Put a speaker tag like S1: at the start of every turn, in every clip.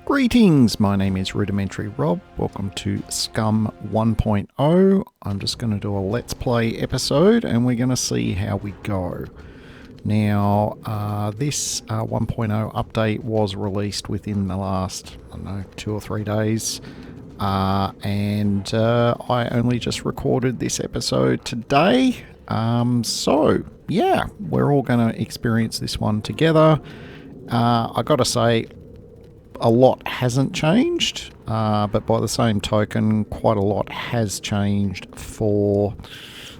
S1: Greetings, my name is Rudimentary Rob. Welcome to Scum 1.0. I'm just going to do a Let's Play episode and we're going to see how we go. Now, this 1.0 update was released within the last, 2 or 3 days. And I only just recorded this episode today. So, yeah, we're all going to experience this one together. I got to say, a lot hasn't changed, but by the same token, quite a lot has changed for,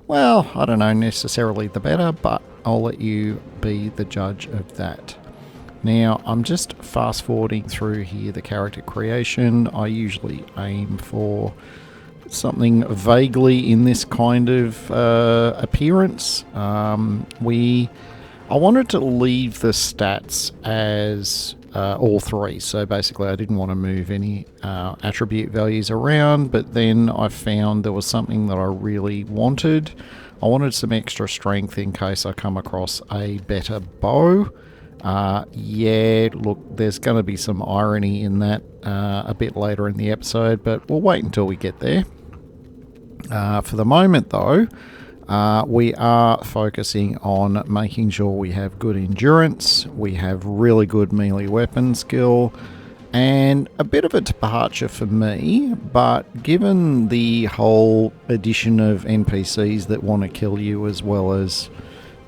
S1: well, I don't know necessarily the better, but I'll let you be the judge of that. Now, I'm just fast forwarding through here the character creation. I usually aim for something vaguely in this kind of appearance. I wanted to leave the stats as all three, so basically I didn't want to move any attribute values around, but then I found there was something that I really wanted. I wanted some extra strength in case I come across a better bow. Yeah, look, there's going to be some irony in that a bit later in the episode, but we'll wait until we get there. For the moment though, we are focusing on making sure we have good endurance, we have really good melee weapon skill, and a bit of a departure for me, but given the whole addition of NPCs that want to kill you, as well as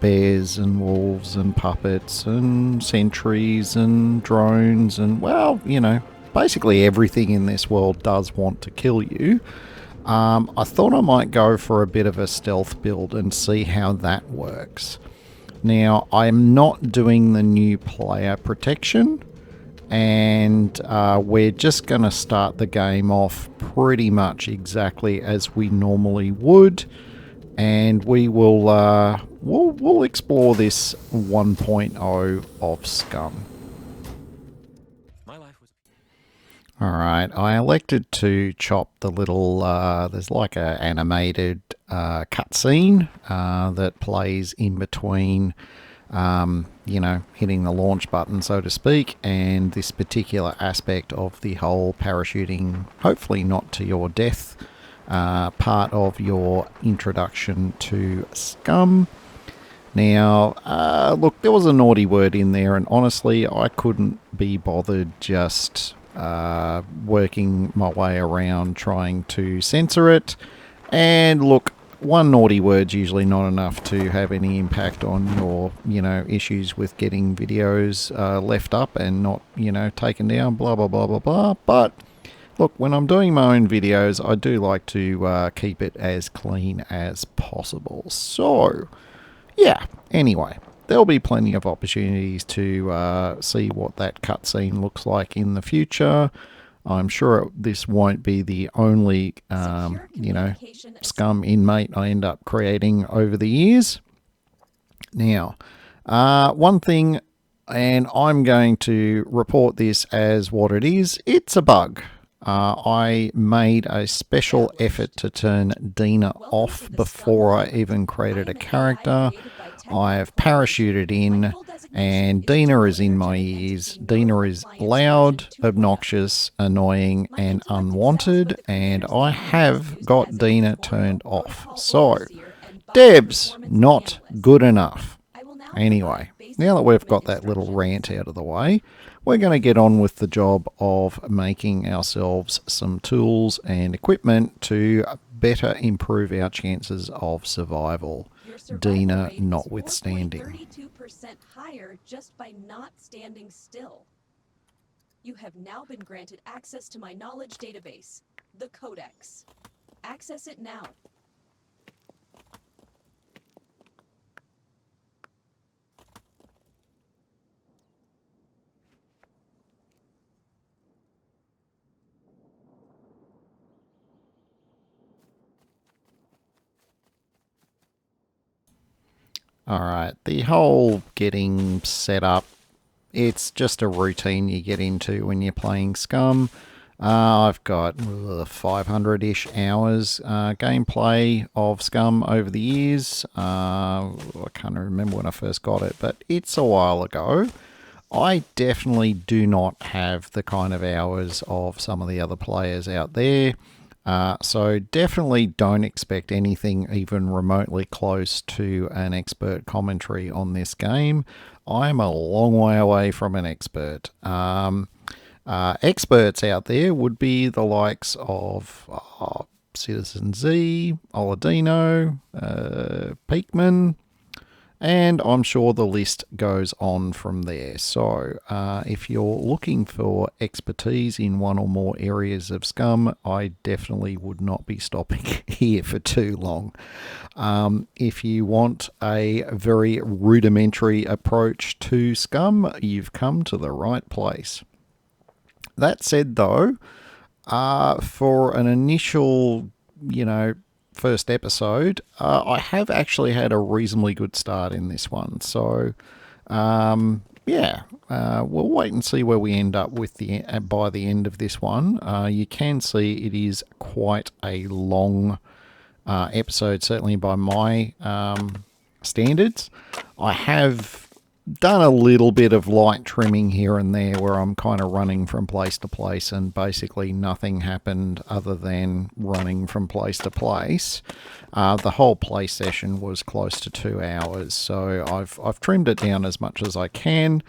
S1: bears and wolves and puppets and sentries and drones and, well, you know, basically everything in this world does want to kill you. I thought I might go for a bit of a stealth build and see how that works. Now, I'm not doing the new player protection, and we're just going to start the game off pretty much exactly as we normally would, and we will we'll explore this 1.0 of Scum. Alright, I elected to chop the little, there's like a animated cutscene that plays in between, you know, hitting the launch button, so to speak, and this particular aspect of the whole parachuting, hopefully not to your death, part of your introduction to Scum. Now, look, there was a naughty word in there, and honestly, I couldn't be bothered just working my way around trying to censor it. And look, one naughty word's usually not enough to have any impact on your, you know, issues with getting videos left up and not, you know, taken down, blah, blah, blah, blah, blah. But look, when I'm doing my own videos, I do like to keep it as clean as possible. So, yeah, anyway. There'll be plenty of opportunities to see what that cutscene looks like in the future. I'm sure this won't be the only, you know, Scum inmate I end up creating over the years. Now, one thing, and I'm going to report this as what it is, it's a bug. I made a special effort to turn Dina off before I even created a character. I have parachuted in, and Dina is in my ears. Dina is loud, obnoxious, annoying, and unwanted, and I have got Dina turned off. So, Deb's not good enough. Anyway, now that we've got that little rant out of the way, we're going to get on with the job of making ourselves some tools and equipment to better improve our chances of survival. Dina notwithstanding.
S2: 32% higher just by not standing still. You have now been granted access to my knowledge database, the Codex. Access it now.
S1: Alright, the whole getting set up, it's just a routine you get into when you're playing Scum. I've got 500-ish hours gameplay of Scum over the years. I can't remember when I first got it, but it's a while ago. I definitely do not have the kind of hours of some of the other players out there. So definitely don't expect anything even remotely close to an expert commentary on this game. I'm a long way away from an expert. Experts out there would be the likes of Citizen Z, Oladino, Peakman, and I'm sure the list goes on from there. So, if you're looking for expertise in one or more areas of Scum, I definitely would not be stopping here for too long. If you want a very rudimentary approach to Scum, you've come to the right place. That said, though, for an initial, you know, first episode, I have actually had a reasonably good start in this one. So, yeah, we'll wait and see where we end up with the by the end of this one. You can see it is quite a long episode, certainly by my standards. I have done a little bit of light trimming here and there where I'm kind of running from place to place and basically nothing happened other than running from place to place. The whole play session was close to 2 hours, so I've trimmed it down as much as I can,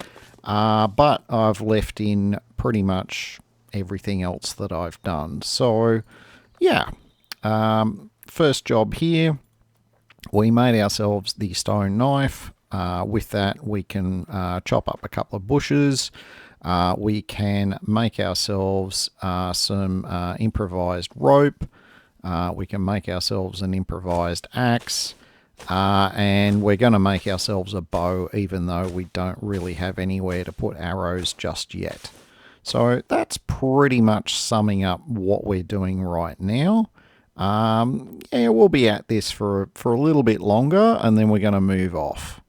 S1: but I've left in pretty much everything else that I've done. So yeah, first job here, we made ourselves the stone knife. With that, we can chop up a couple of bushes. We can make ourselves some improvised rope. We can make ourselves an improvised axe. And we're going to make ourselves a bow, even though we don't really have anywhere to put arrows just yet. So that's pretty much summing up what we're doing right now. Yeah, we'll be at this for a little bit longer, and then we're going to move off.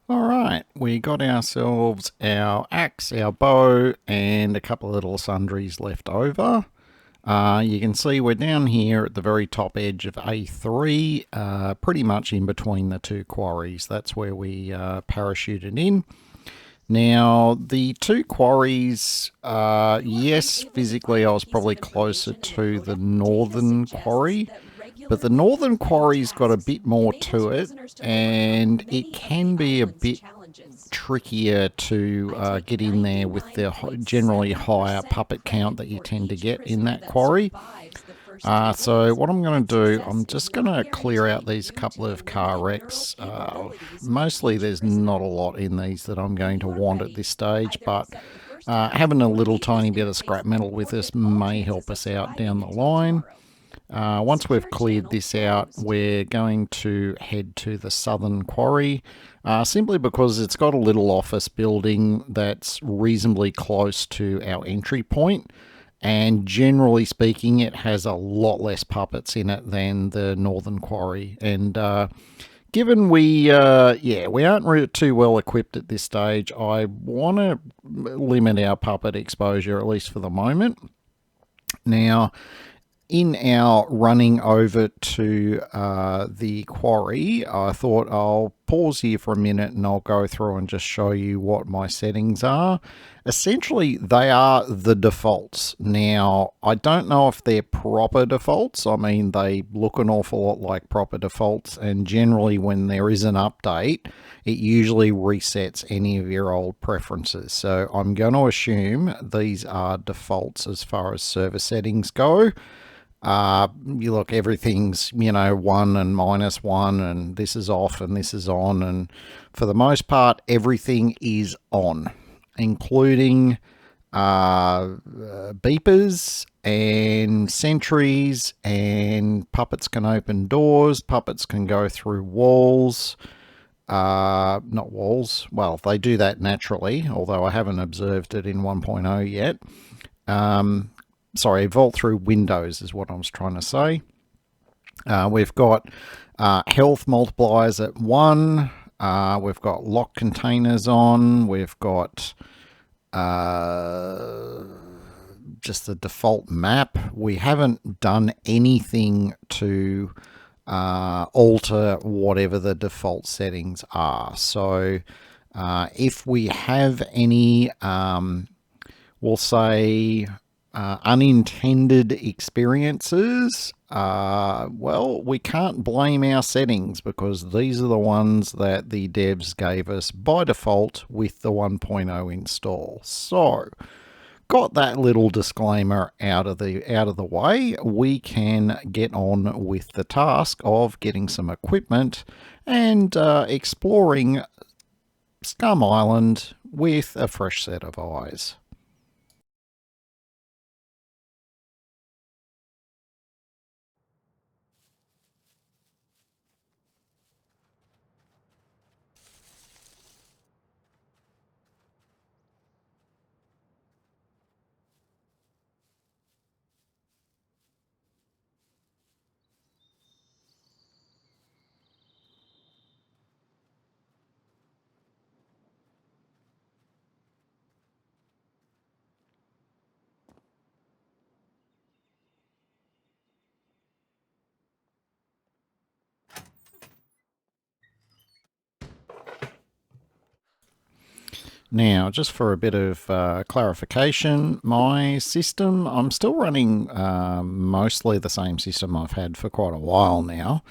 S1: Alright, we got ourselves our axe, our bow, and a couple of little sundries left over. You can see we're down here at the very top edge of A3, pretty much in between the two quarries. That's where we parachuted in. Now, the two quarries, yes, physically I was probably closer to the northern quarry, but the northern quarry's got a bit more to it, and it can be a bit trickier to get in there with the generally higher puppet count that you tend to get in that quarry. So what I'm going to do, I'm just going to clear out these couple of car wrecks. Mostly there's not a lot in these that I'm going to want at this stage, but having a little tiny bit of scrap metal with us may help us out down the line. Once we've
S2: Secure
S1: cleared
S2: channel
S1: this out,
S2: closed.
S1: we're going to head to the southern quarry, simply because it's got a little office building that's reasonably close to our entry point, and generally speaking, it has a lot less puppets in it than the northern quarry. And given we aren't too well equipped at this stage, I want to limit our puppet exposure, at least for the moment. Now, in our running over to the quarry, I thought I'll pause here for a minute and I'll go through and just show you what my settings are. Essentially, they are the defaults. Now, I don't know if they're proper defaults. I mean, they look an awful lot like proper defaults, and generally when there is an update, it usually resets any of your old preferences. So I'm going to assume these are defaults as far as server settings go. You look, everything's, 1 and -1, and this is off and this is on, and for the most part everything is on, including beepers and sentries, and puppets can open doors, puppets can go through walls. Not walls, well, they do that naturally, although I haven't observed it in 1.0 yet. Sorry, vault through windows is what I was trying to say. We've got health multipliers at 1. We've got lock containers on. We've got just the default map. We haven't done anything to alter whatever the default settings are. So if we have any, we'll say, unintended experiences, well, we can't blame our settings, because these are the ones that the devs gave us by default with the 1.0 install. So, got that little disclaimer out of the way, we can get on with the task of getting some equipment and exploring Scum Island with a fresh set of eyes. Now, just for a bit of clarification, my system, I'm still running mostly the same system I've had for quite a while now,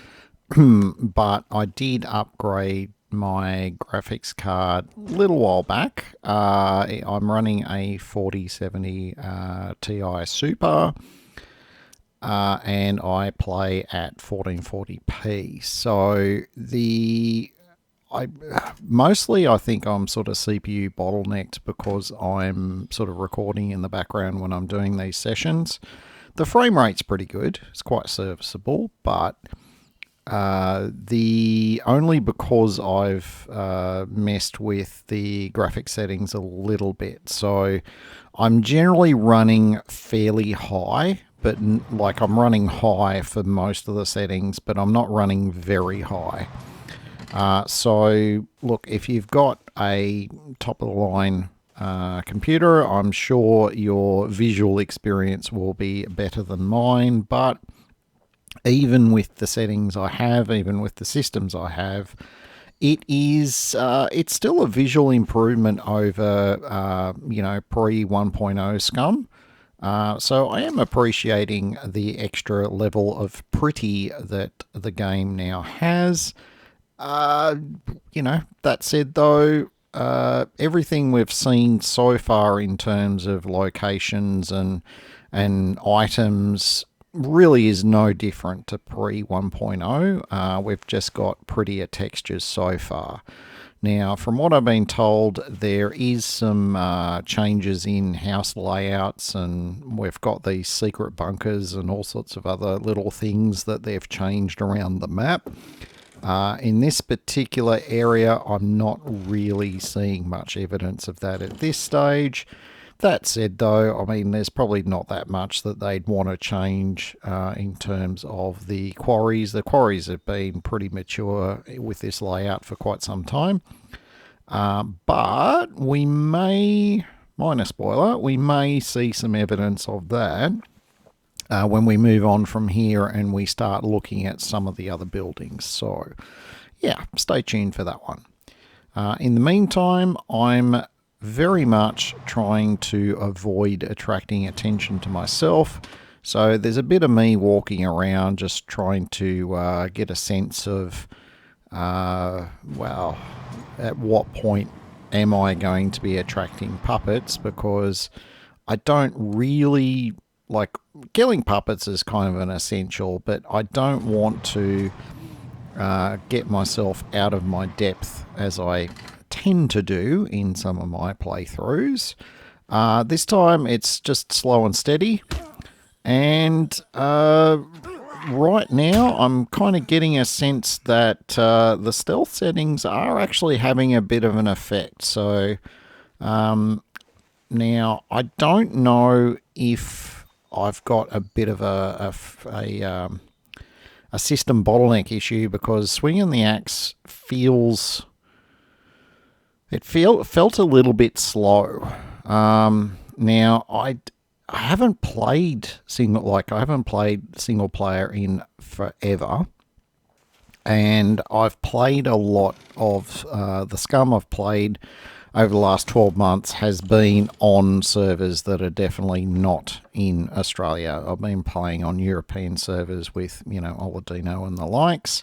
S1: but I did upgrade my graphics card a little while back. I'm running a 4070 Ti Super, and I play at 1440p. So I think I'm sort of CPU bottlenecked because I'm sort of recording in the background when I'm doing these sessions. The frame rate's pretty good. It's quite serviceable, but the only because I've messed with the graphic settings a little bit. So I'm generally running fairly high, but like I'm running high for most of the settings, but I'm not running very high. So look, if you've got a top of the line computer, I'm sure your visual experience will be better than mine, but even with the settings I have, even with the systems I have, it's still a visual improvement over pre 1.0 Scum. So I am appreciating the extra level of pretty that the game now has. That said, though, everything we've seen so far in terms of locations and items really is no different to pre 1.0. We've just got prettier textures so far. Now, from what I've been told, there is some changes in house layouts, and we've got these secret bunkers and all sorts of other little things that they've changed around the map. In this particular area, I'm not really seeing much evidence of that at this stage. That said, though, I mean, there's probably not that much that they'd want to change in terms of the quarries. The quarries have been pretty mature with this layout for quite some time. But we may, minor spoiler, we may see some evidence of that when we move on from here and we start looking at some of the other buildings. So, yeah, stay tuned for that one. In the meantime, I'm very much trying to avoid attracting attention to myself. So there's a bit of me walking around just trying to get a sense of, well, at what point am I going to be attracting puppets, because I don't really, like, killing puppets is kind of an essential, but I don't want to get myself out of my depth as I tend to do in some of my playthroughs. This time it's just slow and steady, and right now I'm kind of getting a sense that the stealth settings are actually having a bit of an effect. So now I don't know if I've got a bit of a system bottleneck issue, because swinging the axe felt a little bit slow. Now I haven't played single player in forever, and I've played a lot of the Scum I've played over the last 12 months has been on servers that are definitely not in Australia. I've been playing on European servers with, Oladino and the likes.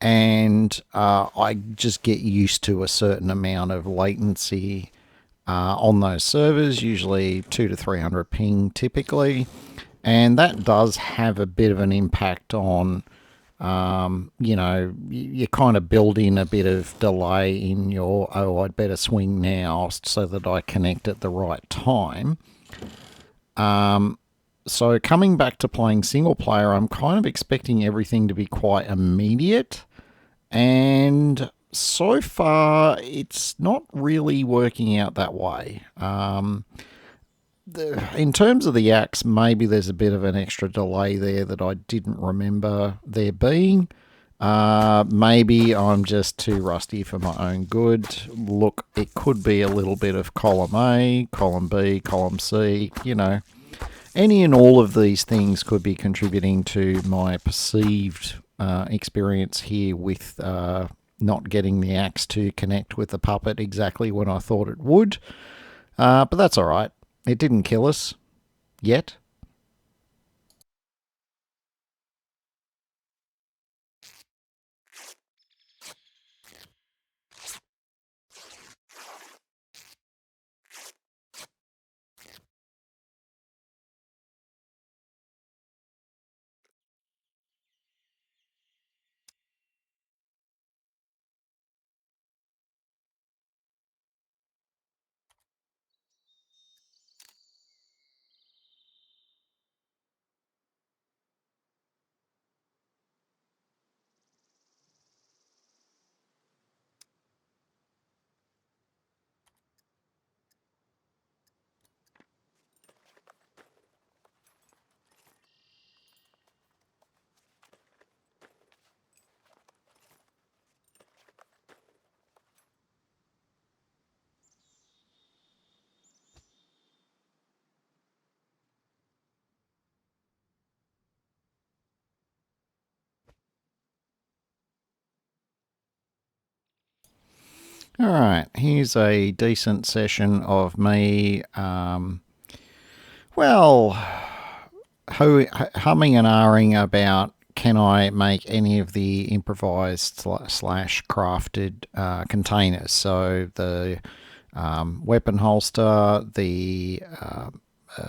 S1: And I just get used to a certain amount of latency on those servers, usually 200 to 300 ping typically, and that does have a bit of an impact on, you kind of build in a bit of delay in your, I'd better swing now so that I connect at the right time. So coming back to playing single player, I'm kind of expecting everything to be quite immediate, and so far it's not really working out that way. In terms of the axe, maybe there's a bit of an extra delay there that I didn't remember there being. Maybe I'm just too rusty for my own good. Look, it could be a little bit of column A, column B, column C, Any and all of these things could be contributing to my perceived experience here with not getting the axe to connect with the puppet exactly when I thought it would. But that's all right. It didn't kill us. Yet. All right, here's a decent session of me, humming and ahhing about, can I make any of the improvised slash crafted containers? So the weapon holster, the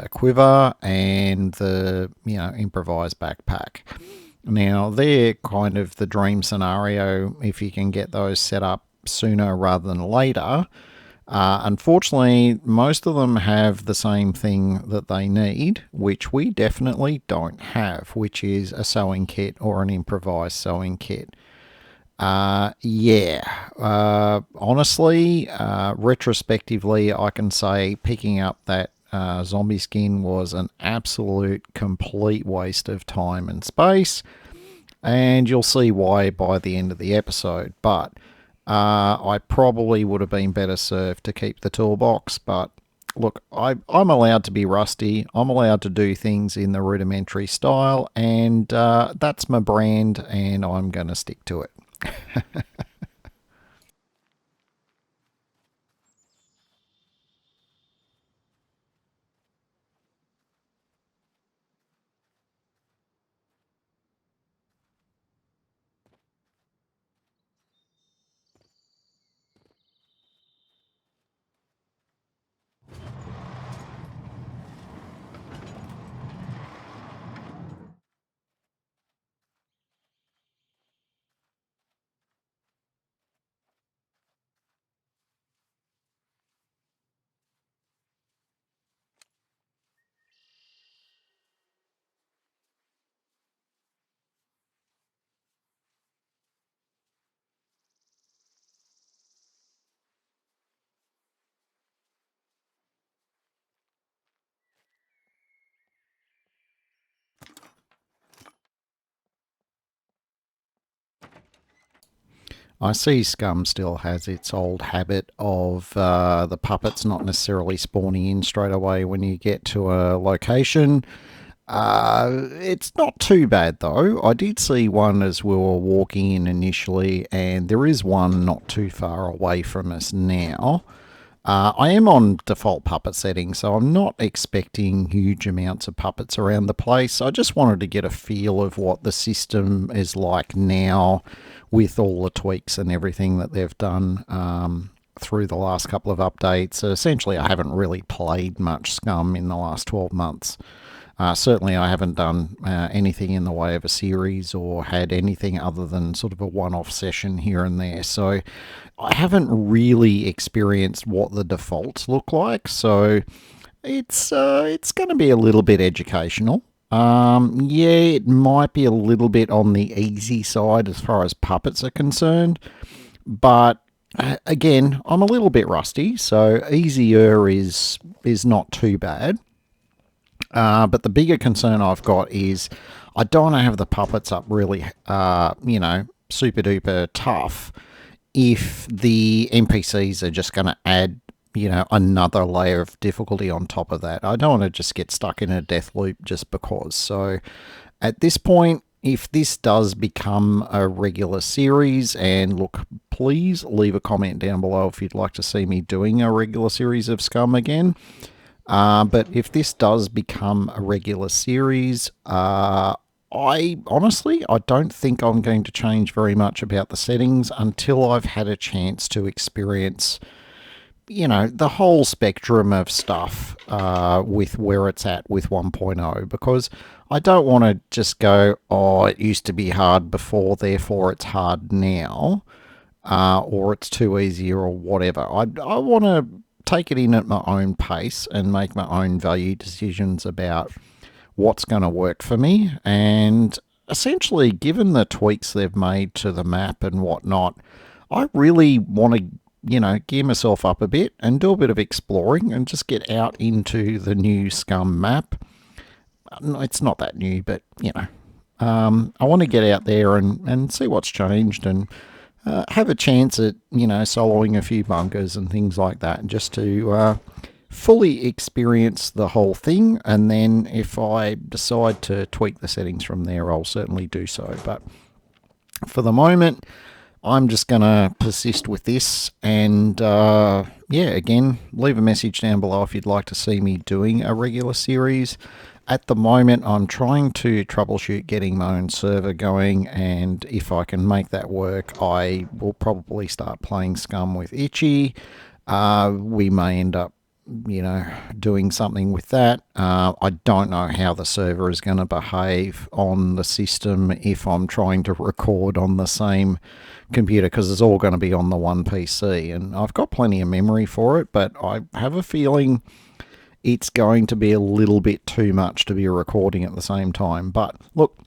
S1: quiver, and the improvised backpack. Now they're kind of the dream scenario if you can get those set up sooner rather than later. Unfortunately, most of them have the same thing that they need, which we definitely don't have, which is a sewing kit or an improvised sewing kit. Honestly, retrospectively, I can say picking up that zombie skin was an absolute complete waste of time and space, and you'll see why by the end of the episode. But I probably would have been better served to keep the toolbox, but look, I'm allowed to be rusty. I'm allowed to do things in the rudimentary style, and that's my brand, and I'm going to stick to it. I see Scum still has its old habit of the puppets not necessarily spawning in straight away when you get to a location. It's not too bad though. I did see one as we were walking in initially, and there is one not too far away from us now. I am on default puppet settings, so I'm not expecting huge amounts of puppets around the place. I just wanted to get a feel of what the system is like now with all the tweaks and everything that they've done through the last couple of updates. So essentially, I haven't really played much Scum in the last 12 months. Certainly, I haven't done anything in the way of a series or had anything other than sort of a one-off session here and there. So I haven't really experienced what the defaults look like. So it's going to be a little bit educational. Yeah, it might be a little bit on the easy side as far as puppets are concerned, but again, I'm a little bit rusty, so easier is not too bad. But the bigger concern I've got is I don't want to have the puppets up really, super duper tough if the NPCs are just going to add, another layer of difficulty on top of that. I don't want to just get stuck in a death loop just because. So at this point, if this does become a regular series, and look, please leave a comment down below if you'd like to see me doing a regular series of Scum again. But if this does become a regular series, I don't think I'm going to change very much about the settings until I've had a chance to experience, the whole spectrum of stuff with where it's at with 1.0, because I don't want to just go, oh, it used to be hard before, therefore it's hard now, or it's too easy or whatever. I want to take it in at my own pace and make my own value decisions about what's going to work for me. And essentially, given the tweaks they've made to the map and whatnot, I really want to, gear myself up a bit and do a bit of exploring and just get out into the new Scum map. It's not that new, but, I want to get out there and see what's changed and have a chance at, soloing a few bunkers and things like that, just to fully experience the whole thing. And then if I decide to tweak the settings from there, I'll certainly do so. But for the moment, I'm just going to persist with this. And again, leave a message down below if you'd like to see me doing a regular series. At the moment, I'm trying to troubleshoot getting my own server going, and if I can make that work, I will probably start playing Scum with Itchy. We may end up doing something with that. I don't know how the server is going to behave on the system if I'm trying to record on the same computer, because it's all going to be on the one PC, and I've got plenty of memory for it, but I have a feeling it's going to be a little bit too much to be recording at the same time. But look,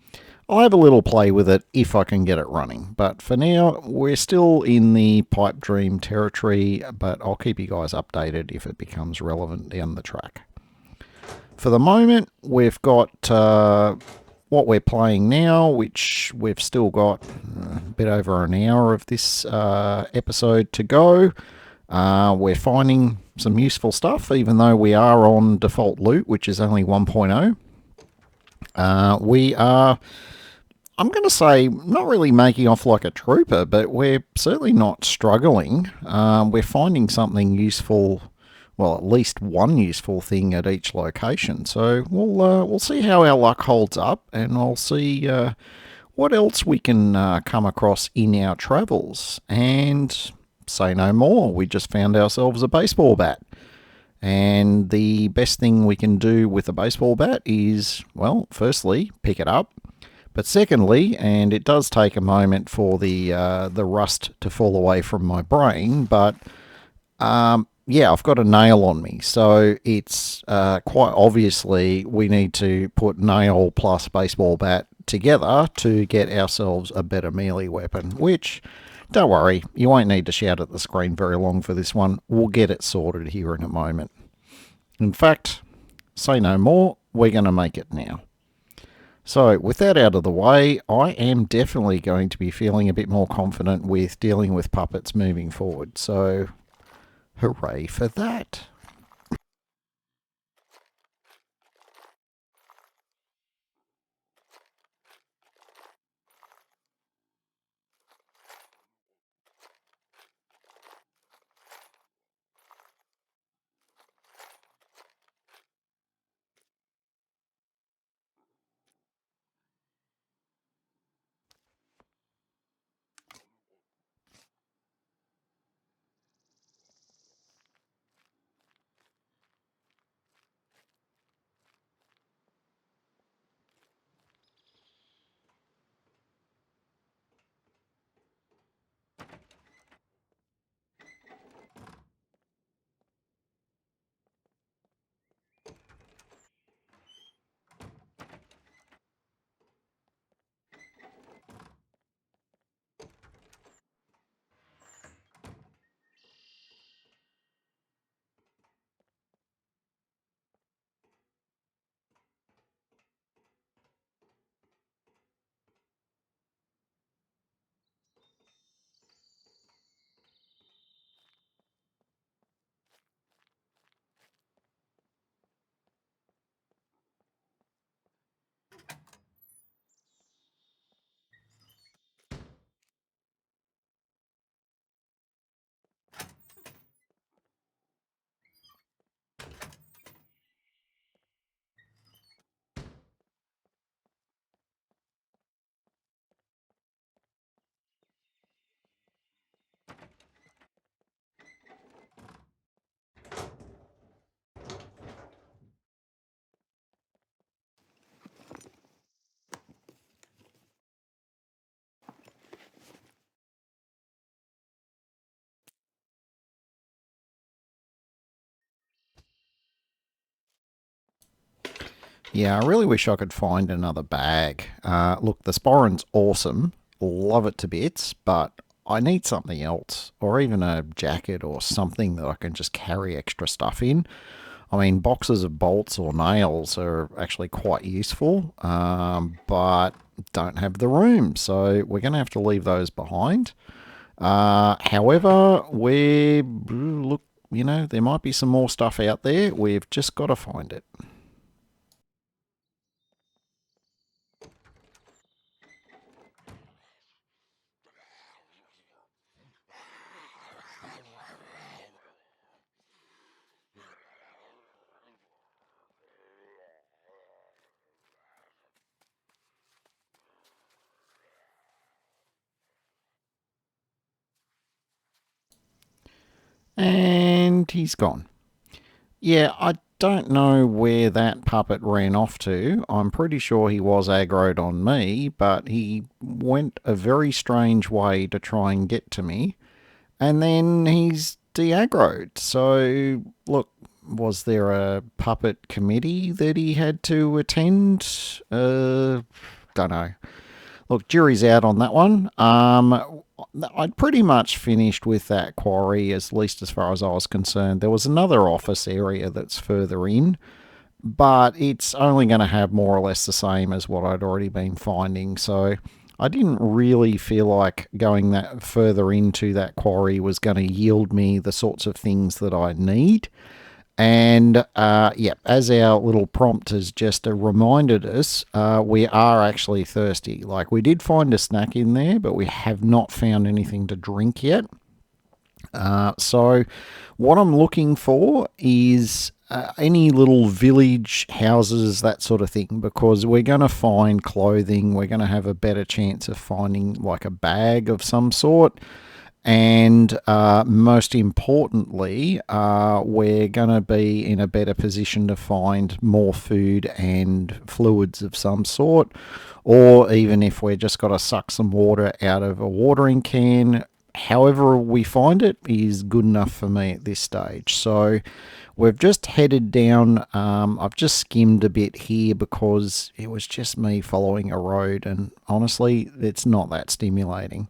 S1: I'll have a little play with it if I can get it running. But for now, we're still in the pipe dream territory, but I'll keep you guys updated if it becomes relevant down the track. For the moment, we've got what we're playing now, which we've still got a bit over an hour of this episode to go. We're finding some useful stuff, even though we are on default loot, which is only 1.0. We are, I'm going to say, not really making off like a trooper, but we're certainly not struggling. We're finding something useful, well, at least one useful thing at each location. So we'll see how our luck holds up, and I'll see what else we can come across in our travels. And say no more, we just found ourselves a baseball bat. And the best thing we can do with a baseball bat is, well, firstly, pick it up. But secondly, and it does take a moment for the rust to fall away from my brain, but yeah, I've got a nail on me. So it's quite obviously we need to put nail plus baseball bat together to get ourselves a better melee weapon, which, don't worry, you won't need to shout at the screen very long for this one. We'll get it sorted here in a moment. In fact, say no more, we're going to make it now. So with that out of the way, I am definitely going to be feeling a bit more confident with dealing with puppets moving forward. So hooray for that. Yeah, I really wish I could find another bag. Look, the Sporin's awesome. Love it to bits, but I need something else, or even a jacket or something that I can just carry extra stuff in. I mean, boxes of bolts or nails are actually quite useful, but don't have the room, so we're going to have to leave those behind. However, we look, there might be some more stuff out there. We've just got to find it. And he's gone. Yeah, I don't know where that puppet ran off to. I'm pretty sure he was aggroed on me, but he went a very strange way to try and get to me. And then he's de-aggroed. So, look, was there a puppet committee that he had to attend? Don't know. Look, jury's out on that one. I'd pretty much finished with that quarry, at least as far as I was concerned. There was another office area that's further in, but it's only going to have more or less the same as what I'd already been finding. So I didn't really feel like going that further into that quarry was going to yield me the sorts of things that I need. And yeah, as our little prompt has just reminded us, we are actually thirsty. Like, we did find a snack in there, but we have not found anything to drink yet. So, what I'm looking for is any little village houses, that sort of thing, because we're going to find clothing. We're going to have a better chance of finding like a bag of some sort. And most importantly, we're going to be in a better position to find more food and fluids of some sort. Or even if we're just got to suck some water out of a watering can, however we find it is good enough for me at this stage. So we've just headed down. I've just skimmed a bit here because it was just me following a road, and honestly, it's not that stimulating.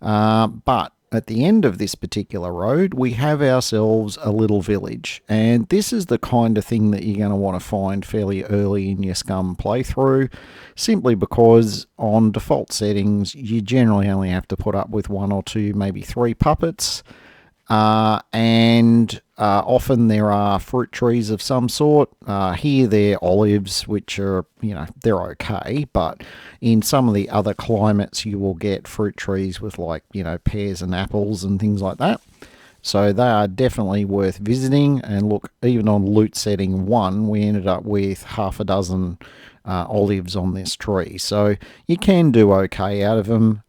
S1: But at the end of this particular road, we have ourselves a little village. And this is the kind of thing that you're going to want to find fairly early in your Scum playthrough, simply because on default settings, you generally only have to put up with one or two, maybe three puppets. And often there are fruit trees of some sort. Here they're olives, which are, they're okay, but in some of the other climates you will get fruit trees with like, pears and apples and things like that. So they are definitely worth visiting. And look, even on loot setting 1, we ended up with half a dozen olives on this tree. So you can do okay out of them.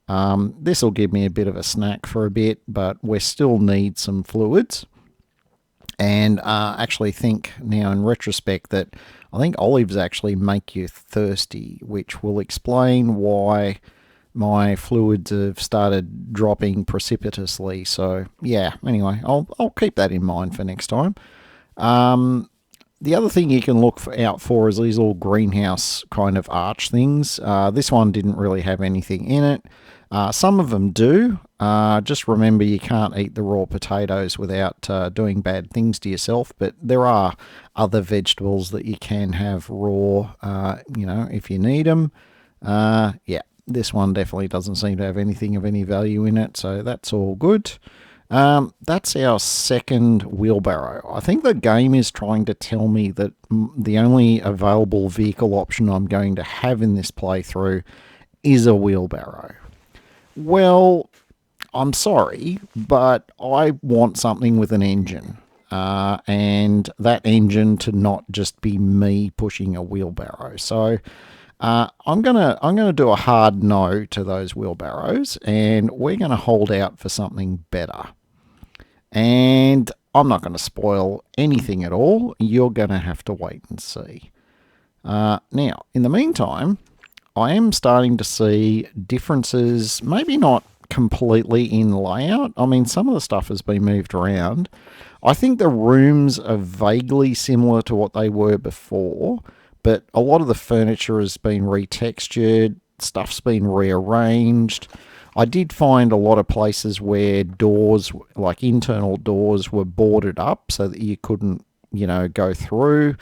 S1: This will give me a bit of a snack for a bit, but we still need some fluids. And actually think now in retrospect that I think olives actually make you thirsty, which will explain why my fluids have started dropping precipitously. So yeah, anyway, I'll keep that in mind for next time. The other thing you can look out for is these little greenhouse kind of arch things. This one didn't really have anything in it. Some of them do. Just remember you can't eat the raw potatoes without doing bad things to yourself, but there are other vegetables that you can have raw, if you need them. Yeah, this one definitely doesn't seem to have anything of any value in it, so that's all good. That's our second wheelbarrow. I think the game is trying to tell me that the only available vehicle option I'm going to have in this playthrough is a wheelbarrow. Well, I'm sorry, but I want something with an engine. And that engine to not just be me pushing a wheelbarrow. So I'm gonna do a hard no to those wheelbarrows, and we're gonna hold out for something better. And I'm not going to spoil anything at all. You're going to have to wait and see. Now, in the meantime, I am starting to see differences, maybe not completely in layout. I mean, some of the stuff has been moved around. I think the rooms are vaguely similar to what they were before, but a lot of the furniture has been retextured, stuff's been rearranged. I did find a lot of places where doors, like internal doors, were boarded up so that you couldn't, go through.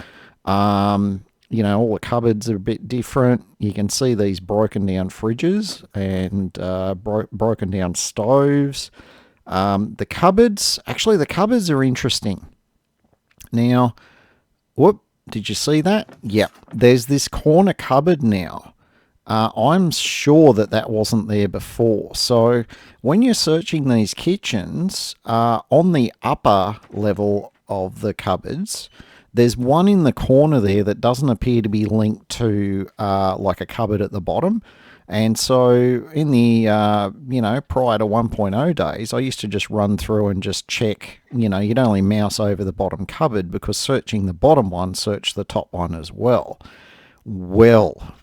S1: All the cupboards are a bit different. You can see these broken down fridges and broken down stoves. The cupboards are interesting. Now, whoop, did you see that? Yep, there's this corner cupboard now. I'm sure that wasn't there before. So when you're searching these kitchens, on the upper level of the cupboards, There's one in the corner there that doesn't appear to be linked to like a cupboard at the bottom. And so in the, prior to 1.0 days, I used to just run through and just check, you'd only mouse over the bottom cupboard because searching the bottom one searched the top one as well. Well,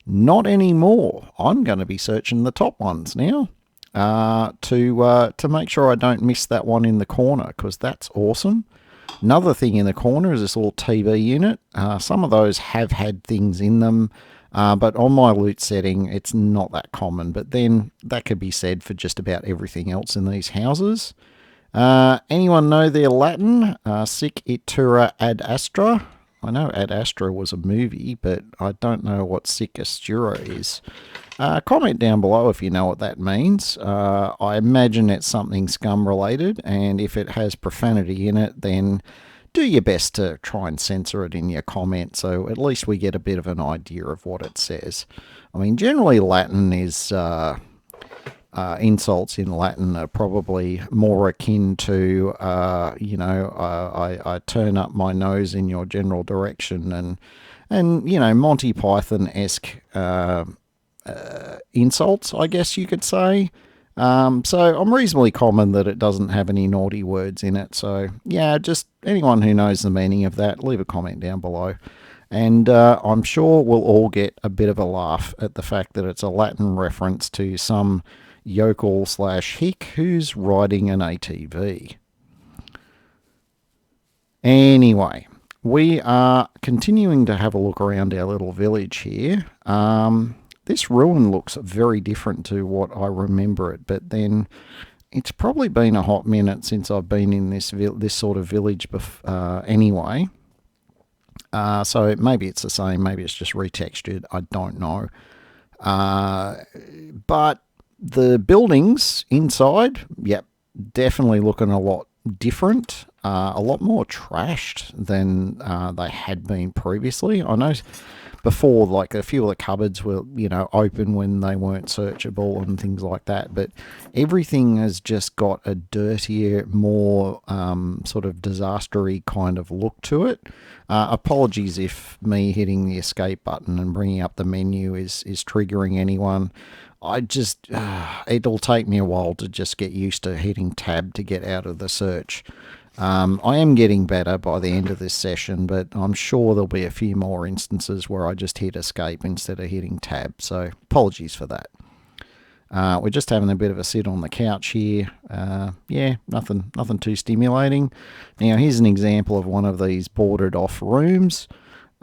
S1: not anymore. I'm going to be searching the top ones now to make sure I don't miss that one in the corner, because that's awesome. Another thing in the corner is this little TV unit. Some of those have had things in them, but on my loot setting, it's not that common. But then that could be said for just about everything else in these houses. Anyone know their Latin? Sic itura ad astra. I know Ad Astra was a movie, but I don't know what Sic Astura is. Comment down below if you know what that means. I imagine it's something Scum related, and if it has profanity in it, then do your best to try and censor it in your comment, so at least we get a bit of an idea of what it says. I mean, generally Latin is... insults in Latin are probably more akin to, I turn up my nose in your general direction, and Monty Python-esque insults, I guess you could say. So I'm reasonably common that it doesn't have any naughty words in it. So yeah, just anyone who knows the meaning of that, leave a comment down below. And I'm sure we'll all get a bit of a laugh at the fact that it's a Latin reference to some yokel/hick who's riding an ATV. Anyway, we are continuing to have a look around our little village here. This ruin looks very different to what I remember it, but then it's probably been a hot minute since I've been in this sort of village anyway. So maybe it's the same, maybe it's just retextured, I don't know. But the buildings inside, yep, definitely looking a lot different, a lot more trashed than they had been previously. I know before, like, a few of the cupboards were, open when they weren't searchable and things like that, but everything has just got a dirtier, more sort of disastery kind of look to it. Apologies if me hitting the escape button and bringing up the menu is triggering anyone. It'll take me a while to just get used to hitting tab to get out of the search. I am getting better by the end of this session, but I'm sure there'll be a few more instances where I just hit escape instead of hitting tab, so apologies for that. We're just having a bit of a sit on the couch here. Yeah, nothing too stimulating. Now, here's an example of one of these boarded off rooms.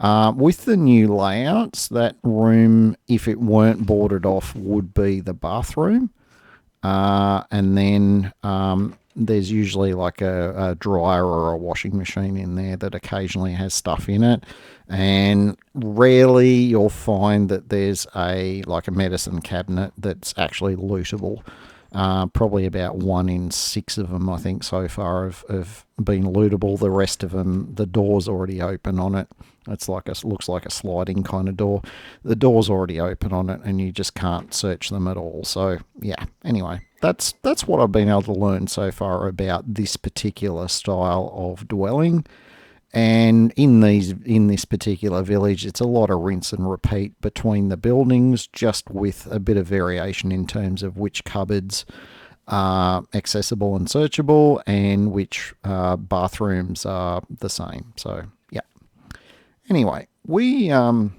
S1: With the new layouts, that room, if it weren't boarded off, would be the bathroom. And then there's usually like a dryer or a washing machine in there that occasionally has stuff in it. And rarely you'll find that there's a medicine cabinet that's actually lootable. Probably about 1 in 6 of them, I think, so far have been lootable. The rest of them, the door's already open on it. It's looks like a sliding kind of door. The door's already open on it, and you just can't search them at all. So yeah. Anyway, that's what I've been able to learn so far about this particular style of dwelling. And in this particular village, it's a lot of rinse and repeat between the buildings, just with a bit of variation in terms of which cupboards are accessible and searchable and which bathrooms are the same. So, yeah. Anyway, we are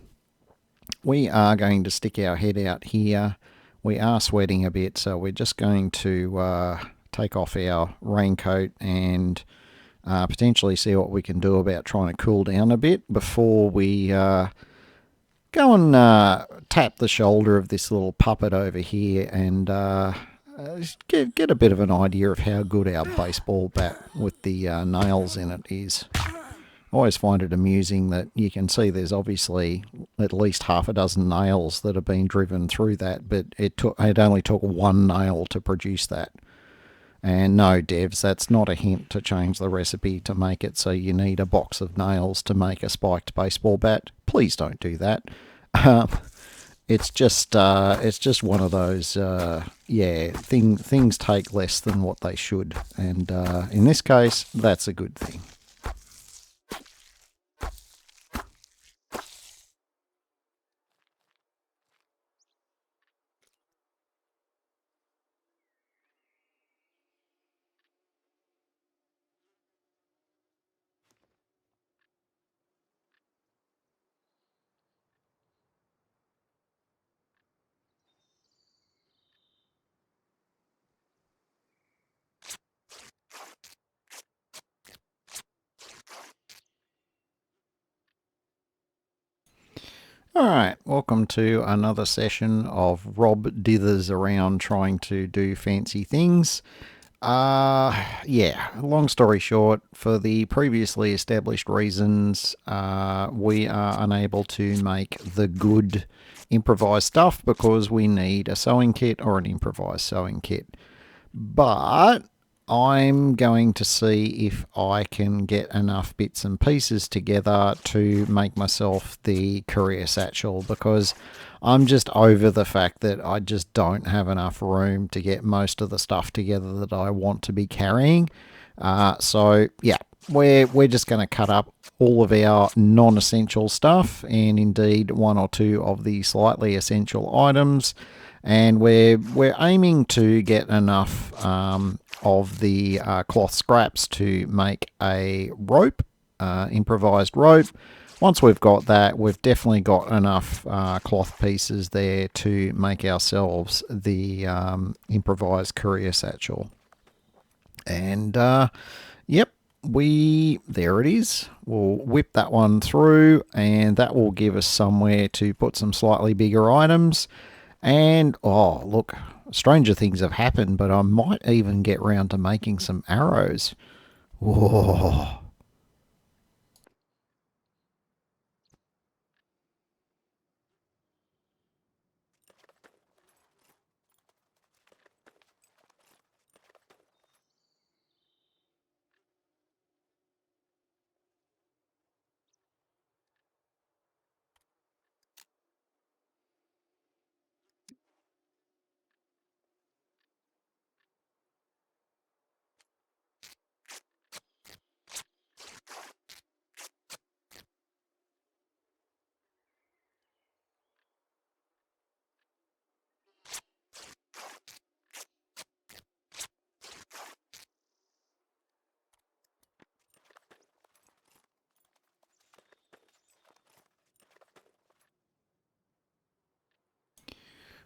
S1: going to stick our head out here. We are sweating a bit, so we're just going to take off our raincoat and potentially see what we can do about trying to cool down a bit before we go and tap the shoulder of this little puppet over here and get a bit of an idea of how good our baseball bat with the nails in it is. I always find it amusing that you can see there's obviously at least half a dozen nails that have been driven through that, but it only took one nail to produce that. And no, devs, that's not a hint to change the recipe to make it so you need a box of nails to make a spiked baseball bat. Please don't do that. It's just one of those, things take less than what they should. And in this case, that's a good thing. Alright, welcome to another session of Rob dithers around trying to do fancy things. Yeah, long story short, for the previously established reasons, we are unable to make the good improvised stuff because we need a sewing kit or an improvised sewing kit. But I'm going to see if I can get enough bits and pieces together to make myself the courier satchel, because I'm just over the fact that I just don't have enough room to get most of the stuff together that I want to be carrying. So yeah, we're just going to cut up all of our non-essential stuff, and indeed one or two of the slightly essential items, and we're aiming to get enough of the cloth scraps to make a rope, improvised rope. Once we've got that, we've definitely got enough cloth pieces there to make ourselves the improvised courier satchel. And yep, there it is. We'll whip that one through, and that will give us somewhere to put some slightly bigger items. And oh, look, stranger things have happened, but I might even get round to making some arrows. Whoa.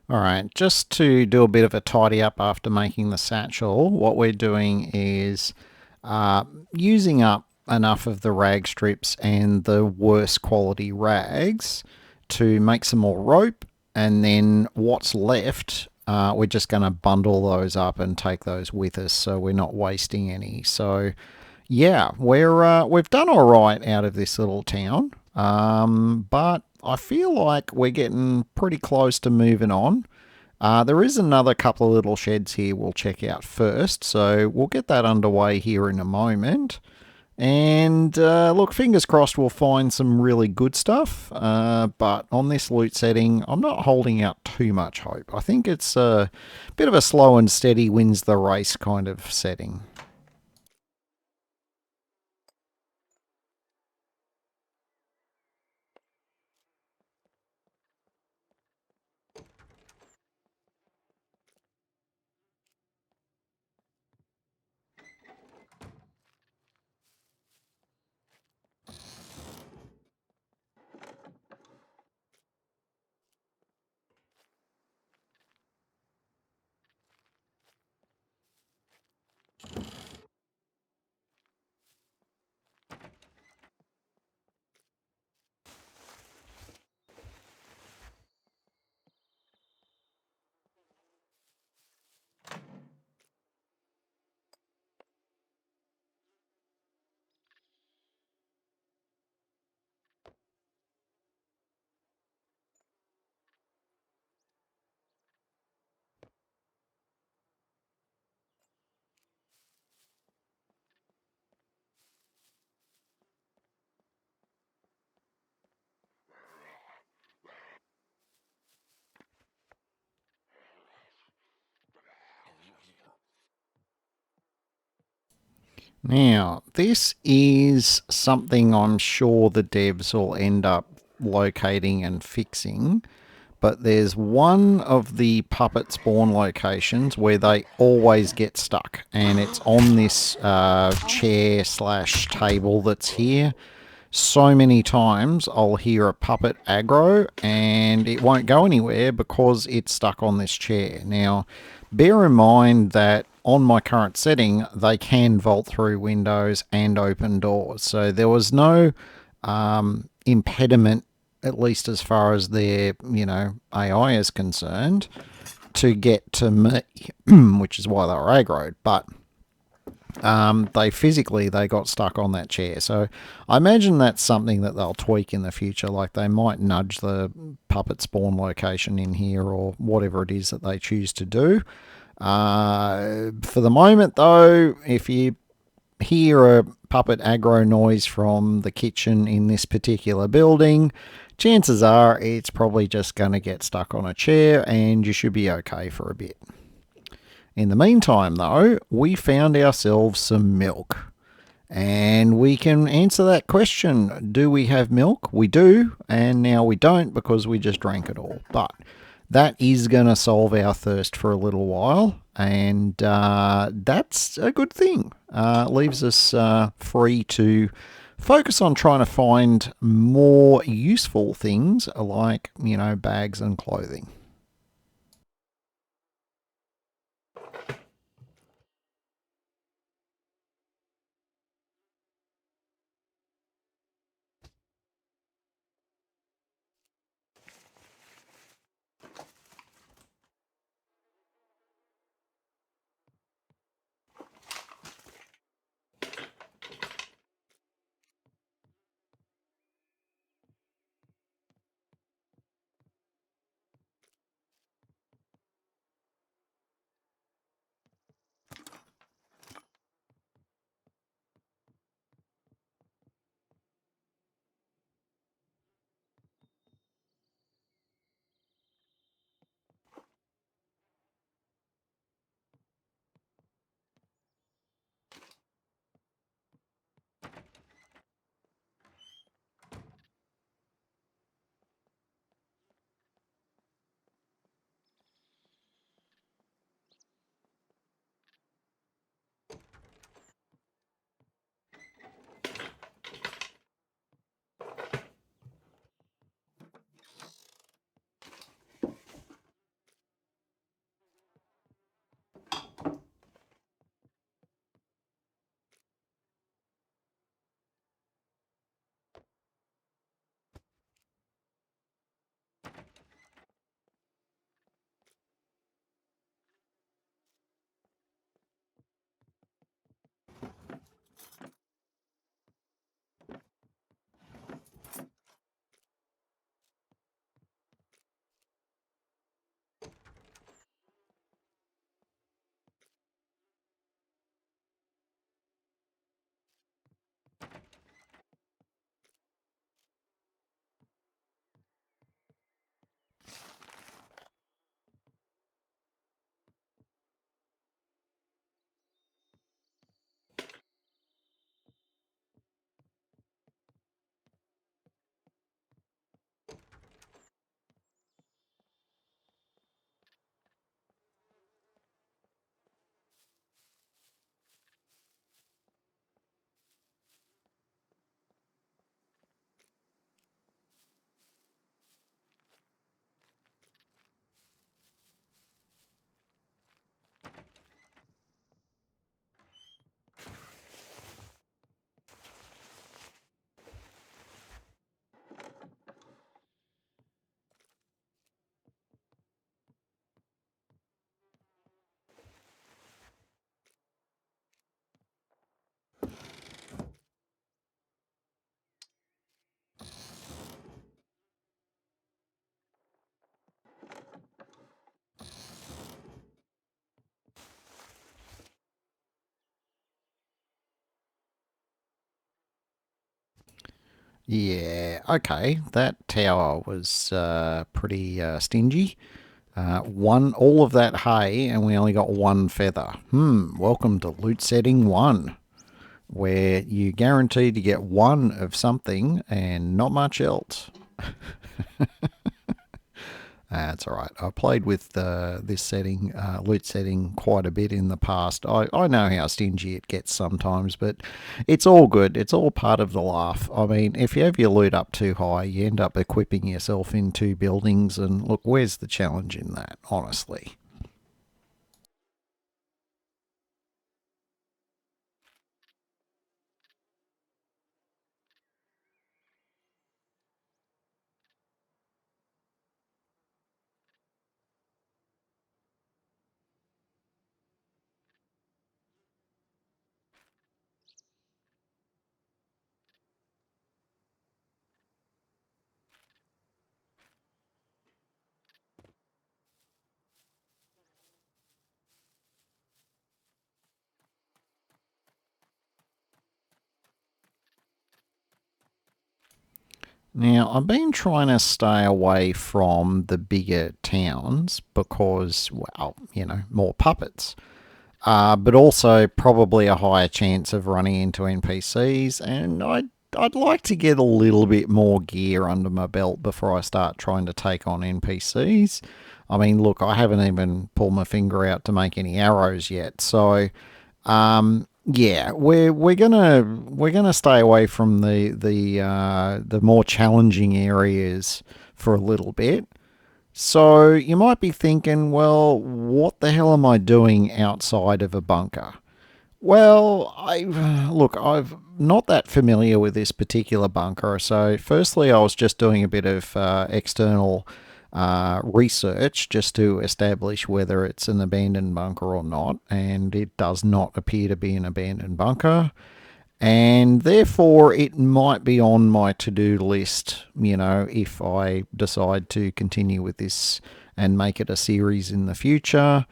S1: All right, just to do a bit of a tidy up after making the satchel, what we're doing is using up enough of the rag strips and the worse quality rags to make some more rope, and then what's left, we're just going to bundle those up and take those with us so we're not wasting any. So yeah, we've done all right out of this little town, but I feel like we're getting pretty close to moving on. There is another couple of little sheds here we'll check out first, so we'll get that underway here in a moment. And look, fingers crossed we'll find some really good stuff. But on this loot setting, I'm not holding out too much hope. I think it's a bit of a slow and steady wins the race kind of setting. Now, this is something I'm sure the devs will end up locating and fixing, but there's one of the puppet spawn locations where they always get stuck, and it's on this chair slash table that's here. So many times I'll hear a puppet aggro and it won't go anywhere because it's stuck on this chair. Now, bear in mind that on my current setting, they can vault through windows and open doors. So there was no impediment at least as far as their, AI is concerned, to get to me, which is why they were aggroed. But they got stuck on that chair. So I imagine that's something that they'll tweak in the future. Like they might nudge the puppet spawn location in here or whatever it is that they choose to do. For the moment, though, if you hear a puppet aggro noise from the kitchen in this particular building, chances are it's probably just going to get stuck on a chair and you should be okay for a bit. In the meantime, though, we found ourselves some milk. And we can answer that question. Do we have milk? We do, and now we don't because we just drank it all. But that is going to solve our thirst for a little while, and that's a good thing. Leaves us free to focus on trying to find more useful things like, bags and clothing. Yeah, okay. That tower was pretty stingy. One all of that hay, and we only got one feather. Welcome to loot setting 1, where you guaranteed to get one of something and not much else. That's all right. I played with this setting, loot setting, quite a bit in the past. I know how stingy it gets sometimes, but it's all good. It's all part of the laugh. I mean, if you have your loot up too high, you end up equipping yourself in 2 buildings, and look, where's the challenge in that, honestly? Now, I've been trying to stay away from the bigger towns because, well, more puppets. But also probably a higher chance of running into NPCs, and I'd like to get a little bit more gear under my belt before I start trying to take on NPCs. I mean, look, I haven't even pulled my finger out to make any arrows yet, so yeah, we're gonna stay away from the more challenging areas for a little bit. So you might be thinking, well, what the hell am I doing outside of a bunker? Well, I'm not that familiar with this particular bunker. So, firstly, I was just doing a bit of external research just to establish whether it's an abandoned bunker or not, and it does not appear to be an abandoned bunker. And therefore, it might be on my to do list, if I decide to continue with this and make it a series in the future.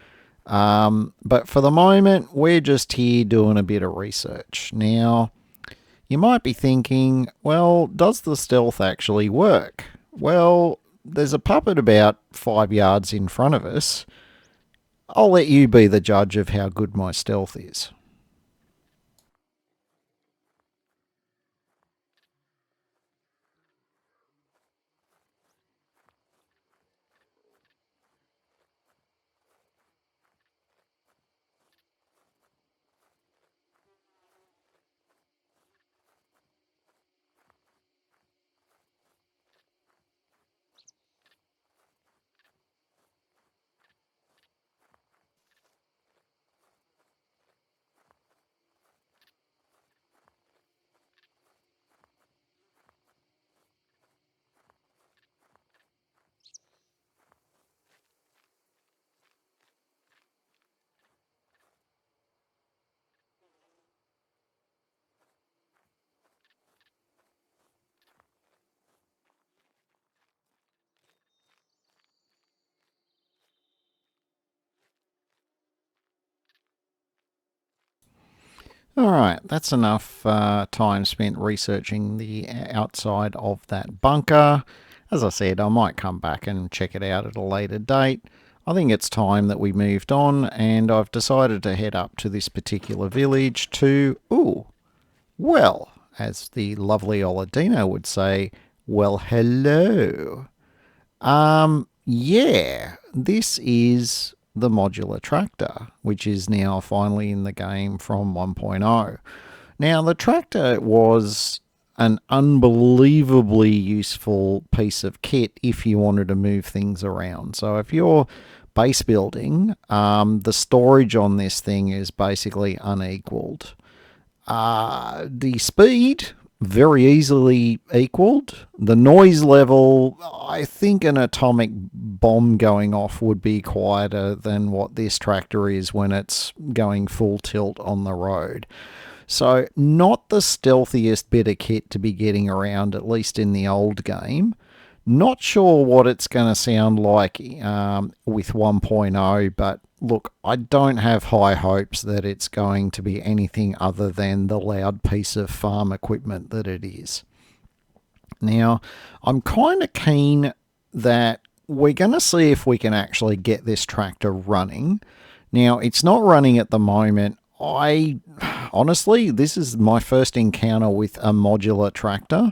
S1: But for the moment, we're just here doing a bit of research. Now, you might be thinking, well, does the stealth actually work? Well, there's a puppet about 5 yards in front of us. I'll let you be the judge of how good my stealth is. All right, that's enough time spent researching the outside of that bunker. As I said, I might come back and check it out at a later date. I think it's time that we moved on, and I've decided to head up to this particular village to, well, as the lovely Oladino would say, well, hello. Yeah, this is the modular tractor, which is now finally in the game from 1.0. Now, the tractor was an unbelievably useful piece of kit if you wanted to move things around. So, if you're base building, the storage on this thing is basically unequaled. The speed, very easily equaled. The noise level, I think an atomic bomb going off would be quieter than what this tractor is when it's going full tilt on the road. So, not the stealthiest bit of kit to be getting around, at least in the old game. Not sure what it's going to sound like with 1.0, but look, I don't have high hopes that it's going to be anything other than the loud piece of farm equipment that it is. Now, I'm kind of keen that we're going to see if we can actually get this tractor running. Now, it's not running at the moment. I honestly, this is my first encounter with a modular tractor.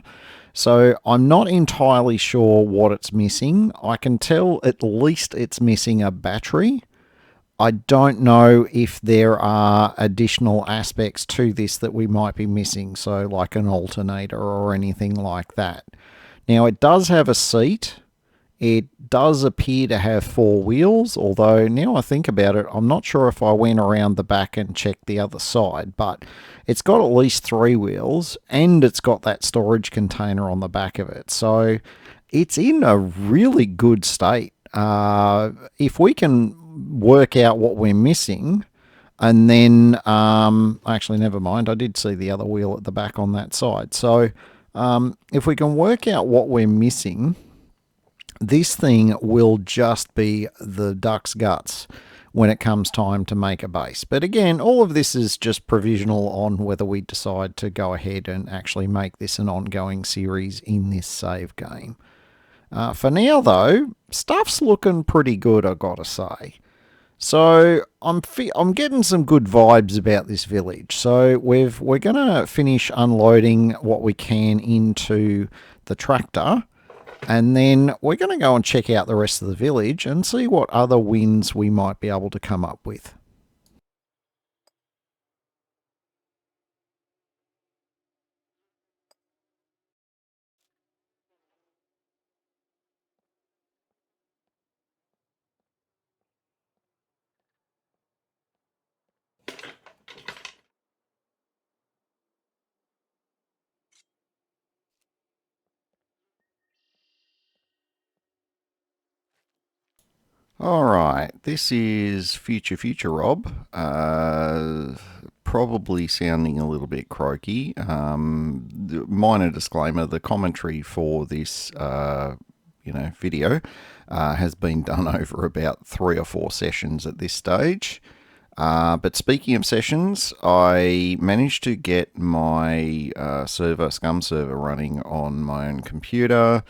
S1: So I'm not entirely sure what it's missing. I can tell at least it's missing a battery. I don't know if there are additional aspects to this that we might be missing, so like an alternator or anything like that. Now, it does have a seat. It does appear to have four wheels, although now I think about it, I'm not sure if I went around the back and checked the other side, but it's got at least three wheels and it's got that storage container on the back of it. So it's in a really good state. If we can work out what we're missing, and then actually, never mind, I did see the other wheel at the back on that side. So if we can work out what we're missing, this thing will just be the duck's guts. when it comes time to make a base. But again, all of this is just provisional on whether we decide to go ahead and actually make this an ongoing series in this save game. For now, though, stuff's looking pretty good, I gotta say. So I'm getting some good vibes about this village. So we're gonna finish unloading what we can into the tractor, and then we're gonna go and check out the rest of the village and see what other wins we might be able to come up with. All right, this is Future Rob. Probably sounding a little bit croaky. Minor disclaimer: the commentary for this, video has been done over about 3 or 4 sessions at this stage. But speaking of sessions, I managed to get my Scum server, running on my own computer.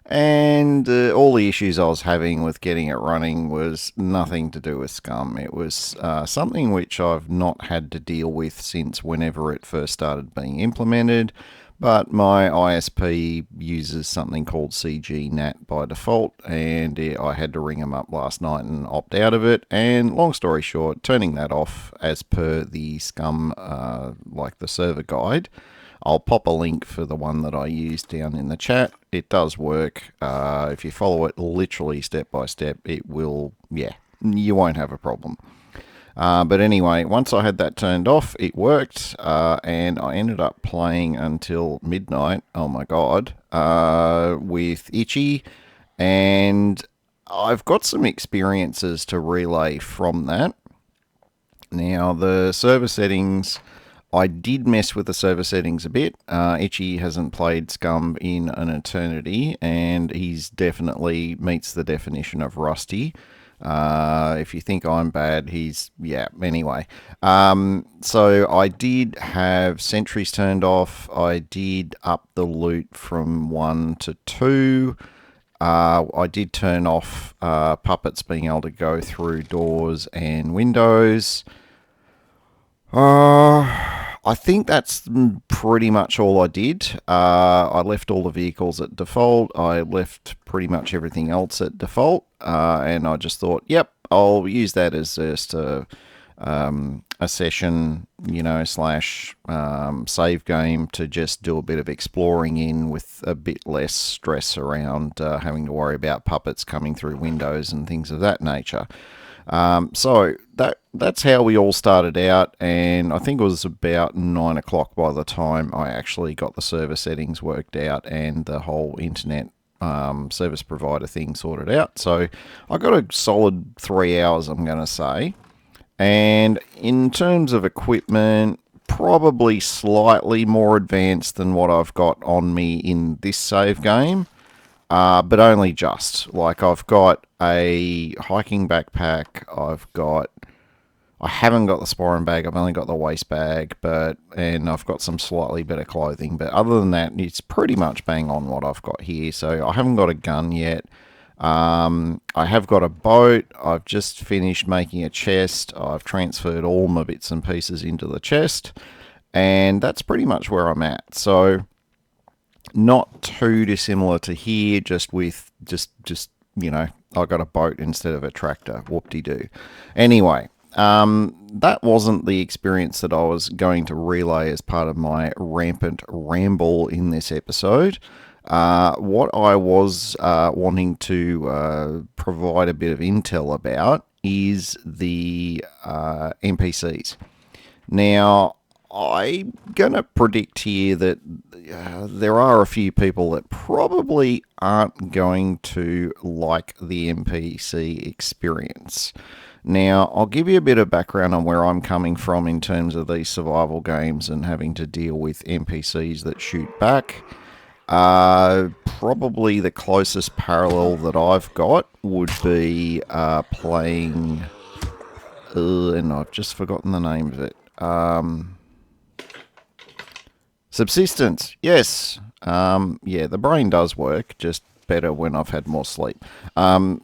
S1: And all the issues I was having with getting it running was nothing to do with Scum. It was something which I've not had to deal with since whenever it first started being implemented. But my ISP uses something called CGNAT by default, and I had to ring them up last night and opt out of it. And long story short, turning that off as per the Scum, the server guide. I'll pop a link for the one that I used down in the chat. It does work. If you follow it literally step by step, it will, you won't have a problem. But anyway, once I had that turned off, it worked, and I ended up playing until midnight, oh my god, with Itchy, and I've got some experiences to relay from that. Now, the server settings, I did mess with the server settings a bit. Itchy hasn't played Scum in an eternity, and he's definitely meets the definition of rusty. If you think I'm bad, anyway. So I did have sentries turned off. I did up the loot from 1 to 2. I did turn off puppets being able to go through doors and windows. I think that's pretty much all I did. I left all the vehicles at default. I left pretty much everything else at default. And I just thought, yep, I'll use that as just a session, slash save game to just do a bit of exploring in with a bit less stress around having to worry about puppets coming through windows and things of that nature. So that's how we all started out, and I think it was about 9 o'clock by the time I actually got the server settings worked out and the whole internet service provider thing sorted out. So I got a solid 3 hours, I'm going to say. And in terms of equipment, probably slightly more advanced than what I've got on me in this save game. But only just. Like, I've got a hiking backpack, I haven't got the sporran bag, I've only got the waist bag, and I've got some slightly better clothing, but other than that, it's pretty much bang on what I've got here. So I haven't got a gun yet. I have got a boat. I've just finished making a chest. I've transferred all my bits and pieces into the chest, and that's pretty much where I'm at. So not too dissimilar to here, just with I got a boat instead of a tractor. Whoop-de-doo. Anyway, that wasn't the experience that I was going to relay as part of my rampant ramble in this episode. What I was wanting to provide a bit of intel about is the NPCs. Now, I'm going to predict here that there are a few people that probably aren't going to like the NPC experience. Now, I'll give you a bit of background on where I'm coming from in terms of these survival games and having to deal with NPCs that shoot back. Probably the closest parallel that I've got would be playing and I've just forgotten the name of it. Subsistence, yes. Yeah, the brain does work, just better when I've had more sleep.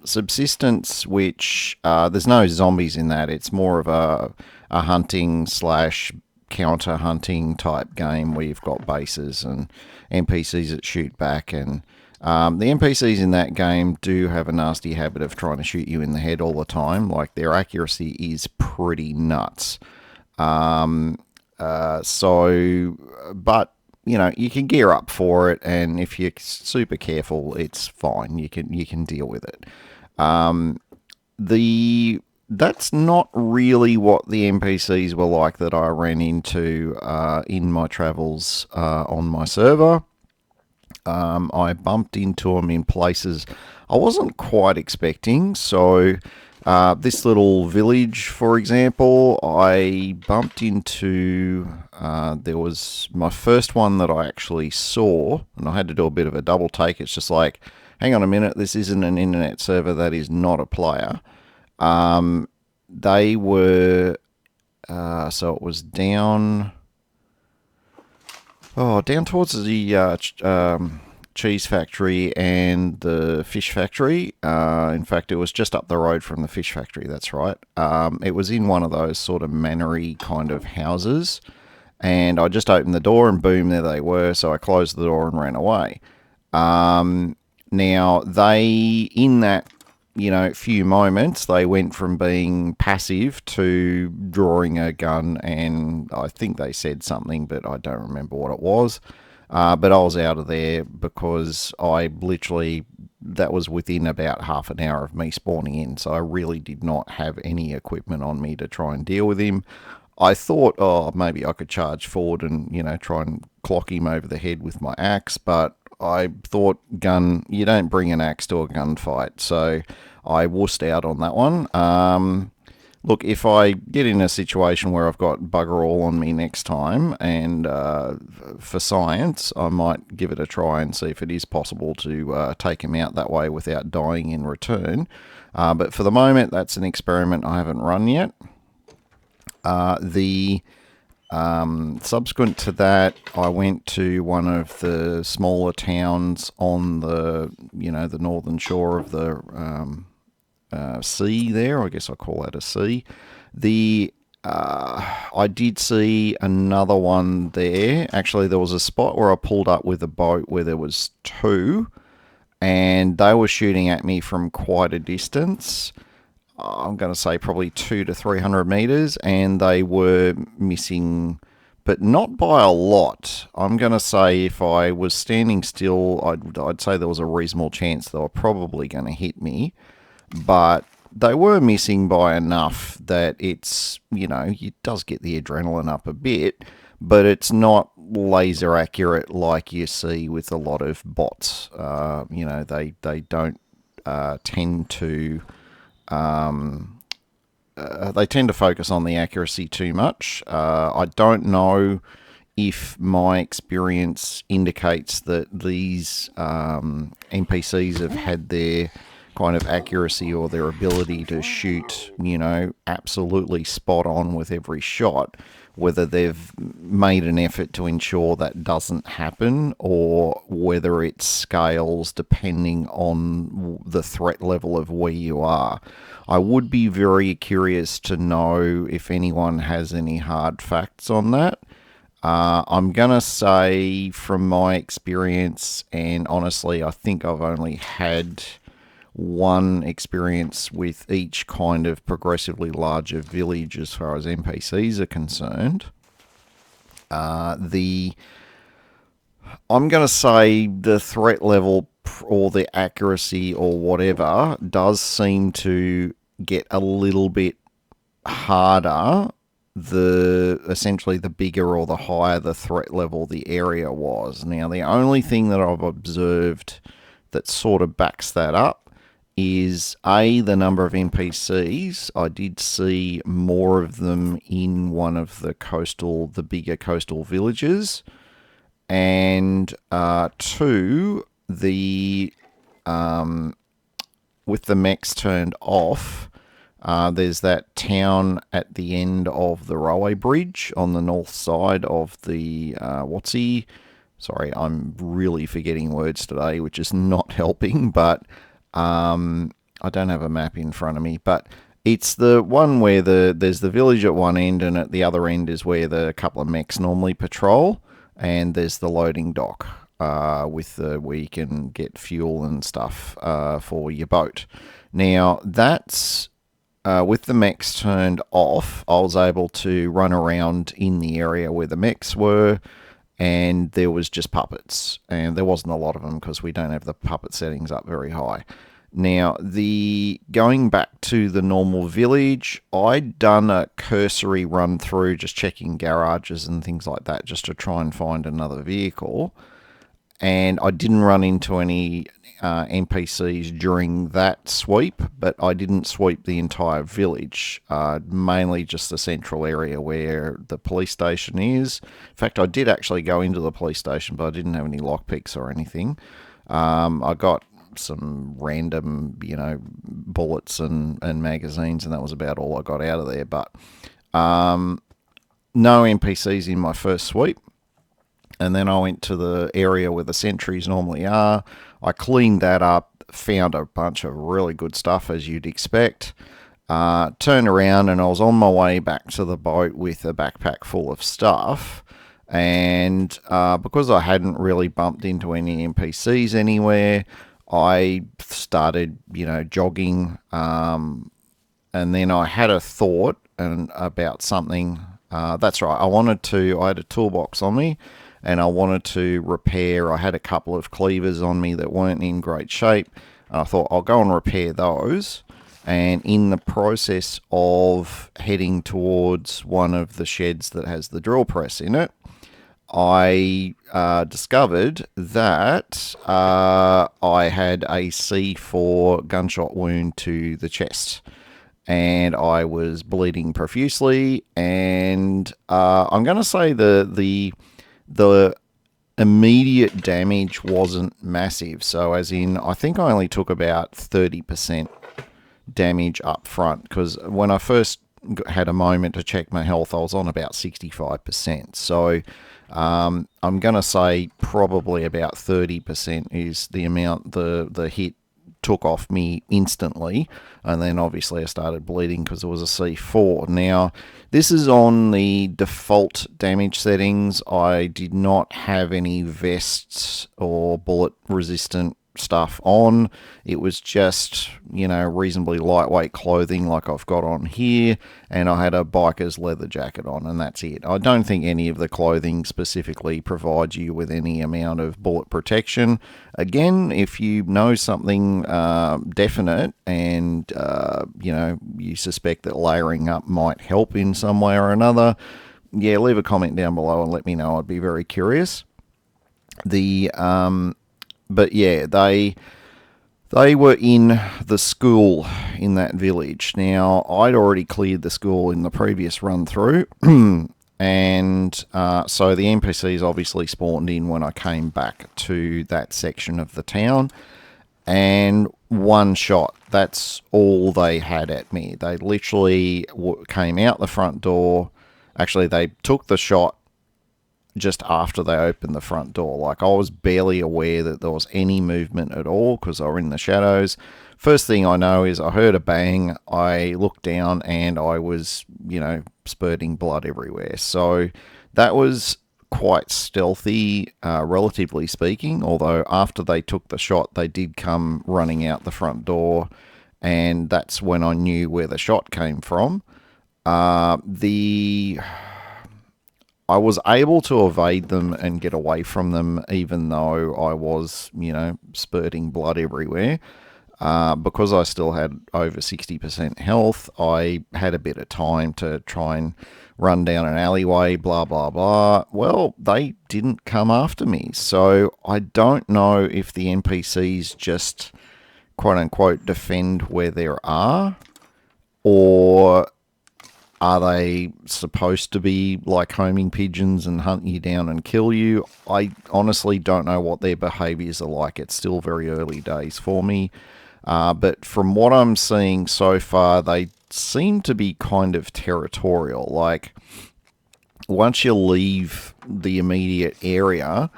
S1: Subsistence, which there's no zombies in that. It's more of a hunting slash counter hunting type game where you've got bases and NPCs that shoot back. And the NPCs in that game do have a nasty habit of trying to shoot you in the head all the time. Like, their accuracy is pretty nuts. But you can gear up for it, and if you're super careful, it's fine. You can deal with it. That's not really what the NPCs were like that I ran into in my travels on my server. I bumped into them in places I wasn't quite expecting. So, this little village, for example, I bumped into. There was my first one that I actually saw, and I had to do a bit of a double take. It's just like, hang on a minute, this isn't an internet server, that is not a player. They were. So it was down towards the cheese factory and the fish factory. In fact, it was just up the road from the fish factory, that's right. It was in one of those sort of manor-y kind of houses. And I just opened the door and boom, there they were. So I closed the door and ran away. Now, in that few moments, they went from being passive to drawing a gun, and I think they said something, but I don't remember what it was. But I was out of there because that was within about half an hour of me spawning in, so I really did not have any equipment on me to try and deal with him. I thought, maybe I could charge forward and, try and clock him over the head with my axe, but I thought, you don't bring an axe to a gunfight, so I wussed out on that one. Look, if I get in a situation where I've got bugger all on me next time, and for science, I might give it a try and see if it is possible to take him out that way without dying in return. But for the moment, that's an experiment I haven't run yet. Subsequent to that, I went to one of the smaller towns on the northern shore of the sea there. I guess I call that a sea. I did see another one there. Actually, there was a spot where I pulled up with a boat where there was two, and they were shooting at me from quite a distance. I'm going to say probably 200 to 300 meters, and they were missing, but not by a lot. I'm going to say if I was standing still, I'd say there was a reasonable chance they were probably going to hit me, but they were missing by enough that it does get the adrenaline up a bit, but it's not laser accurate like you see with a lot of bots. They don't tend to. They tend to focus on the accuracy too much. I don't know if my experience indicates that these NPCs have had their kind of accuracy or their ability to shoot, absolutely spot on with every shot, whether they've made an effort to ensure that doesn't happen, or whether it scales depending on the threat level of where you are. I would be very curious to know if anyone has any hard facts on that. I'm going to say from my experience, and honestly, I think I've only had one experience with each kind of progressively larger village as far as NPCs are concerned. I'm going to say the threat level or the accuracy or whatever does seem to get a little bit harder essentially the bigger or the higher the threat level the area was. Now, the only thing that I've observed that sort of backs that up is the number of NPCs. I did see more of them in one of the bigger coastal villages, and two, with the mechs turned off, There's that town at the end of the railway bridge on the north side of the Sorry, I'm really forgetting words today, which is not helping, but I don't have a map in front of me. But it's the one where there's the village at one end, and at the other end is where the couple of mechs normally patrol, and there's the loading dock where you can get fuel and stuff for your boat. Now, that's with the mechs turned off, I was able to run around in the area where the mechs were, and there was just puppets, and there wasn't a lot of them because we don't have the puppet settings up very high. Now, the going back to the normal village, I'd done a cursory run through, just checking garages and things like that, just to try and find another vehicle. And I didn't run into any NPCs during that sweep, but I didn't sweep the entire village, mainly just the central area where the police station is. In fact, I did actually go into the police station, but I didn't have any lockpicks or anything. I got some random, bullets and magazines, and that was about all I got out of there. But no NPCs in my first sweep. And then I went to the area where the sentries normally are. I cleaned that up, found a bunch of really good stuff, as you'd expect. Turned around, and I was on my way back to the boat with a backpack full of stuff. And because I hadn't really bumped into any NPCs anywhere, I started, jogging. And then I had a thought about something. That's right. I had a toolbox on me, and I wanted to repair. I had a couple of cleavers on me that weren't in great shape. And I thought I'll go and repair those. And in the process of heading towards one of the sheds that has the drill press in it, I discovered that I had a C4 gunshot wound to the chest, and I was bleeding profusely. And I'm going to say the immediate damage wasn't massive. So, as in, I think I only took about 30% damage up front, because when I first had a moment to check my health, I was on about 65%. So, I'm going to say probably about 30% is the amount the hit took off me instantly, and then obviously I started bleeding because it was a C4. Now, this is on the default damage settings. I did not have any vests or bullet resistant stuff on. It was just, reasonably lightweight clothing like I've got on here, and I had a biker's leather jacket on, and that's it. I don't think any of the clothing specifically provides you with any amount of bullet protection. Again, if you know something definite, and you suspect that layering up might help in some way or another, leave a comment down below and let me know. I'd be very curious. But yeah, they were in the school in that village. Now, I'd already cleared the school in the previous run through, and so the NPCs obviously spawned in when I came back to that section of the town, and one shot. That's all they had at me. They literally came out the front door. Actually, they took the shot just after they opened the front door. Like, I was barely aware that there was any movement at all because they were in the shadows. First thing I know is I heard a bang. I looked down, and I was, spurting blood everywhere. So that was quite stealthy, relatively speaking, although after they took the shot, they did come running out the front door, and that's when I knew where the shot came from. I was able to evade them and get away from them, even though I was, spurting blood everywhere. Because I still had over 60% health, I had a bit of time to try and run down an alleyway, blah, blah, blah. Well, they didn't come after me. So I don't know if the NPCs just, quote unquote, defend where there are, or are they supposed to be like homing pigeons and hunt you down and kill you? I honestly don't know what their behaviours are like. It's still very early days for me. But from what I'm seeing so far, they seem to be kind of territorial. Like, once you leave the immediate area,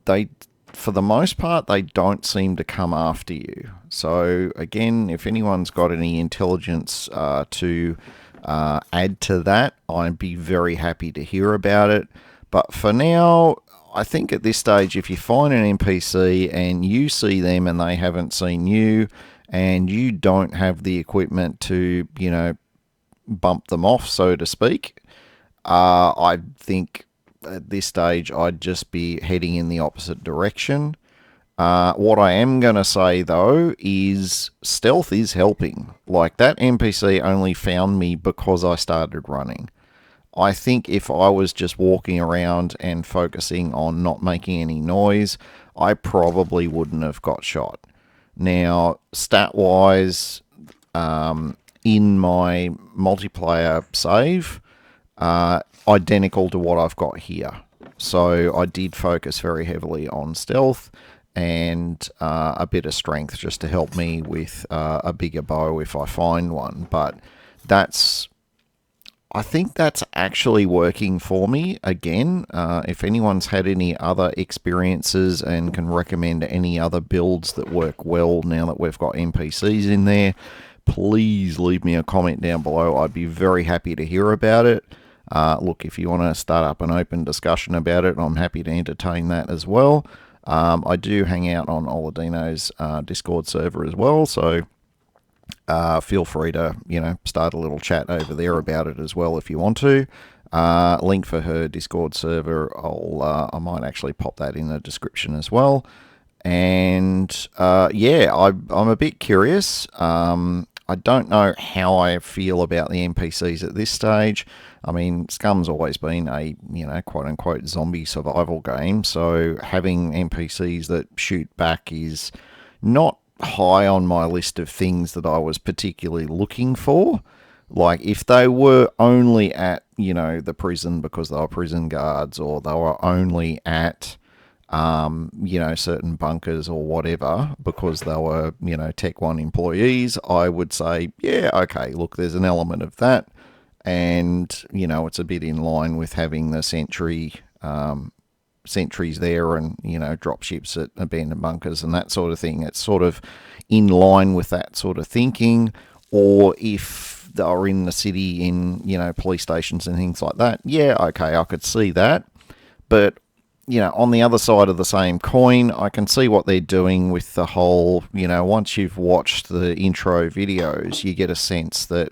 S1: they, for the most part, they don't seem to come after you. So again, if anyone's got any intelligence to add to that, I'd be very happy to hear about it. But for now, I think at this stage, if you find an NPC and you see them and they haven't seen you, and you don't have the equipment to, bump them off, so to speak, I think at this stage I'd just be heading in the opposite direction. What I am going to say though is stealth is helping. Like, that NPC only found me because I started running. I think if I was just walking around and focusing on not making any noise, I probably wouldn't have got shot. Now, stat wise, in my multiplayer save, identical to what I've got here. So I did focus very heavily on stealth and a bit of strength just to help me with a bigger bow if I find one. But I think that's actually working for me again. If anyone's had any other experiences and can recommend any other builds that work well now that we've got NPCs in there, please leave me a comment down below. I'd be very happy to hear about it. Look, if you want to start up an open discussion about it, I'm happy to entertain that as well. I do hang out on Oladino's Discord server as well, so feel free to, start a little chat over there about it as well if you want to. Link for her Discord server, I might actually pop that in the description as well. And I'm a bit curious. I don't know how I feel about the NPCs at this stage. I mean, Scum's always been a, quote-unquote zombie survival game, so having NPCs that shoot back is not high on my list of things that I was particularly looking for. Like, if they were only at, the prison because they were prison guards, or they were only at certain bunkers or whatever because they were, Tech 1 employees, I would say, yeah, okay, look, there's an element of that. And, it's a bit in line with having the sentries there and, drop ships at abandoned bunkers and that sort of thing. It's sort of in line with that sort of thinking. Or if they are in the city in, police stations and things like that, yeah, okay, I could see that. But on the other side of the same coin, I can see what they're doing with the whole, once you've watched the intro videos, you get a sense that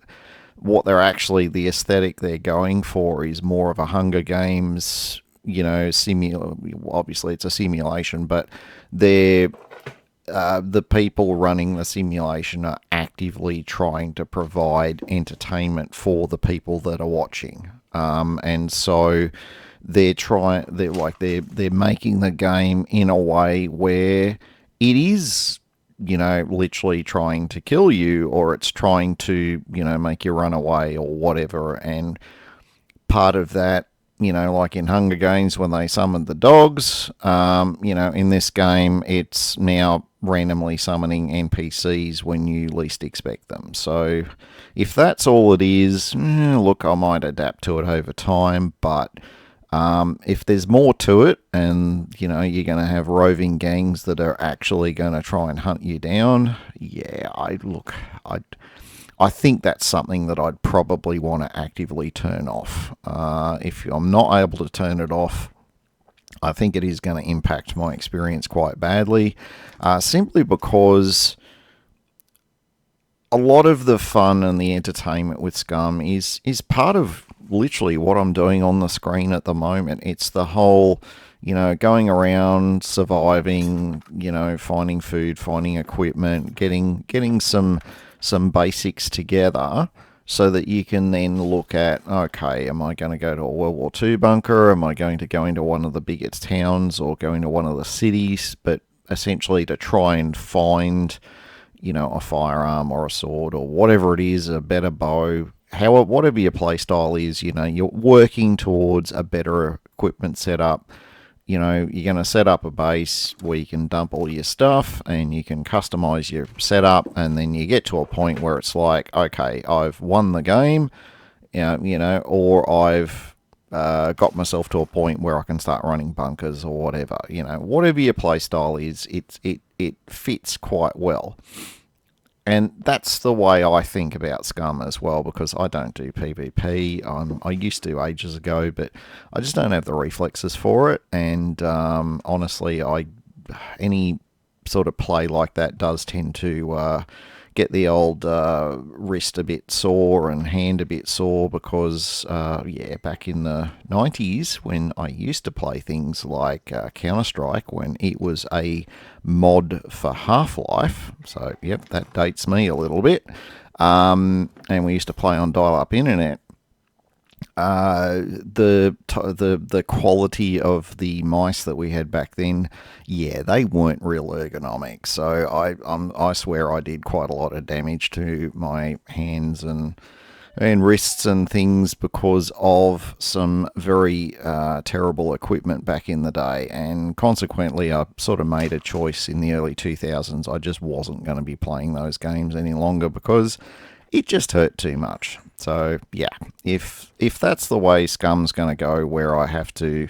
S1: what they're actually, the aesthetic they're going for is more of a Hunger Games, obviously it's a simulation, but they're, the people running the simulation are actively trying to provide entertainment for the people that are watching. And so they're making the game in a way where it is, literally trying to kill you, or it's trying to, make you run away or whatever. And part of that, like in Hunger Games when they summoned the dogs, in this game it's now randomly summoning NPCs when you least expect them. So if that's all it is, look, I might adapt to it over time, but if there's more to it and, you're going to have roving gangs that are actually going to try and hunt you down, yeah, I think that's something that I'd probably want to actively turn off. If I'm not able to turn it off, I think it is going to impact my experience quite badly, simply because a lot of the fun and the entertainment with Scum is part of literally what I'm doing on the screen at the moment. It's the whole, going around, surviving, finding food, finding equipment, getting some basics together so that you can then look at, okay, am I going to go to a World War II bunker? Am I going to go into one of the biggest towns or go into one of the cities? But essentially to try and find, a firearm or a sword or whatever it is, a better bow, whatever your play style is, you're working towards a better equipment setup, you know, you're going to set up a base where you can dump all your stuff and you can customize your setup, and then you get to a point where it's like, okay, I've won the game, you know, or I've got myself to a point where I can start running bunkers or whatever. You know, whatever your play style is, it fits quite well. And that's the way I think about Scum as well, because I don't do PvP. I used to ages ago, but I just don't have the reflexes for it. And honestly, any sort of play like that does tend to get the old wrist a bit sore and hand a bit sore, because yeah, back in the 90s when I used to play things like Counter-Strike, when it was a mod for Half-Life, so yep, that dates me a little bit, and we used to play on dial-up internet. The quality of the mice that we had back then, yeah, they weren't real ergonomic. So I swear I did quite a lot of damage to my hands and wrists and things because of some very terrible equipment back in the day. And consequently, I sort of made a choice in the early 2000s. I just wasn't going to be playing those games any longer because it just hurt too much. So yeah, if that's the way Scum's going to go, where I have to,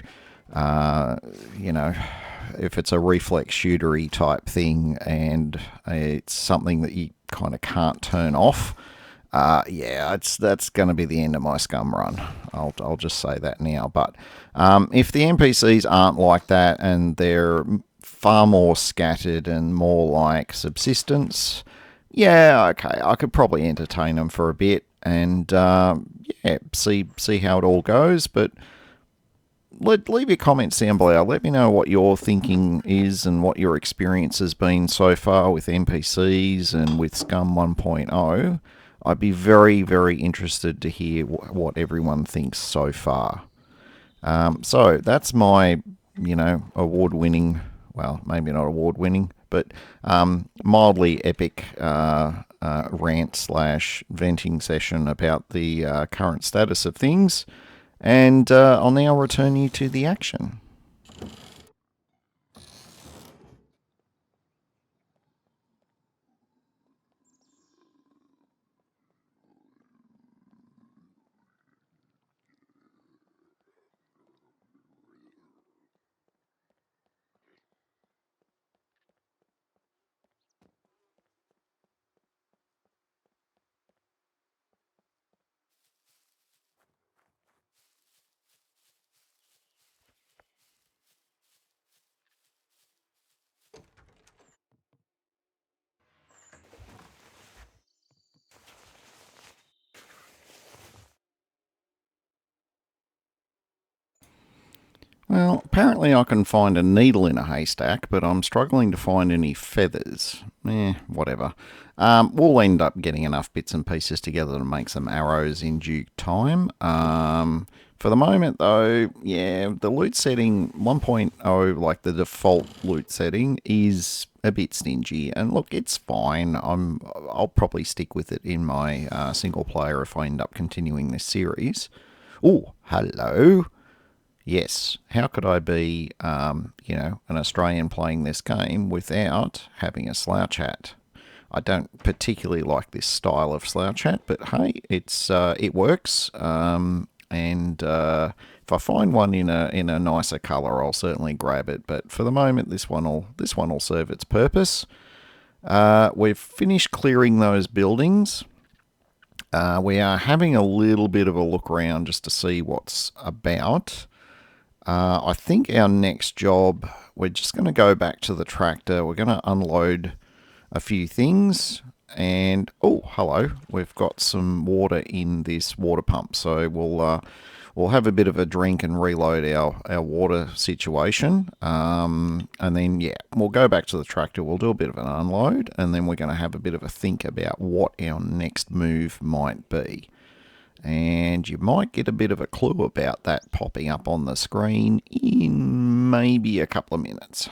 S1: you know, if it's a reflex shootery type thing and it's something that you kind of can't turn off, yeah, that's going to be the end of my Scum run. I'll just say that now. But if the NPCs aren't like that and they're far more scattered and more like subsistence, yeah, okay, I could probably entertain them for a bit and yeah, see how it all goes. But leave your comments down below. Let me know what your thinking is and what your experience has been so far with NPCs and with Scum 1.0. I'd be very, very interested to hear what everyone thinks so far. So that's my, you know, award-winning, well, maybe not award-winning, but mildly epic rant slash venting session about the current status of things. And I'll now return you to the action. Well, apparently I can find a needle in a haystack, but I'm struggling to find any feathers. Whatever. We'll end up getting enough bits and pieces together to make some arrows in due time. For the moment, though, yeah, the loot setting 1.0, like the default loot setting, is a bit stingy. And look, it's fine. I'll probably stick with it in my single player if I end up continuing this series. Oh, hello. Yes, how could I be, you know, an Australian playing this game without having a slouch hat? I don't particularly like this style of slouch hat, but hey, it works. And if I find one in a nicer colour, I'll certainly grab it. But for the moment, this one will serve its purpose. We've finished clearing those buildings. We are having a little bit of a look around just to see what's about. I think our next job, we're just going to go back to the tractor. We're going to unload a few things. And, oh, hello. We've got some water in this water pump. So we'll have a bit of a drink and reload our water situation. And then, yeah, we'll go back to the tractor. We'll do a bit of an unload. And then we're going to have a bit of a think about what our next move might be. And you might get a bit of a clue about that popping up on the screen in maybe a couple of minutes.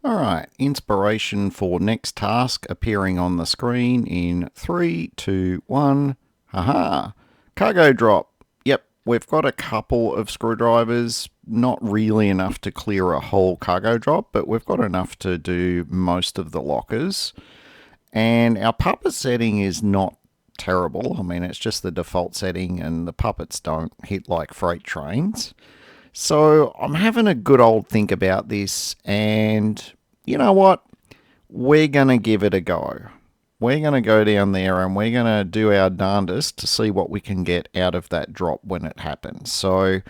S1: Alright, inspiration for next task appearing on the screen in 3, 2, 1. Haha! Cargo drop. Yep, we've got a couple of screwdrivers. Not really enough to clear a whole cargo drop, but we've got enough to do most of the lockers. And our puppet setting is not terrible. I mean, it's just the default setting, and the puppets don't hit like freight trains. So I'm having a good old think about this, and you know what? We're going to give it a go. We're going to go down there and we're going to do our darndest to see what we can get out of that drop when it happens. So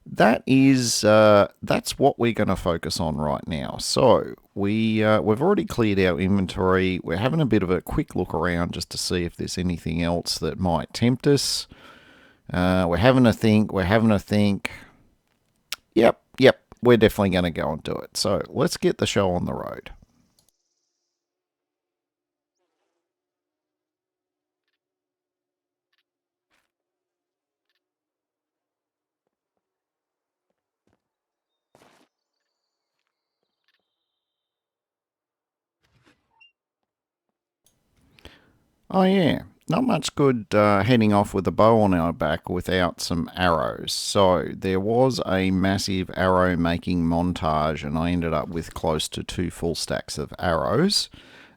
S1: that's what we're going to focus on right now. So we've already cleared our inventory. We're having a bit of a quick look around just to see if there's anything else that might tempt us. We're having a think. We're having a think. Yep. We're definitely going to go and do it. So let's get the show on the road. Oh, yeah. Not much good heading off with a bow on our back without some arrows. So, there was a massive arrow making montage, and I ended up with close to 2 full stacks of arrows.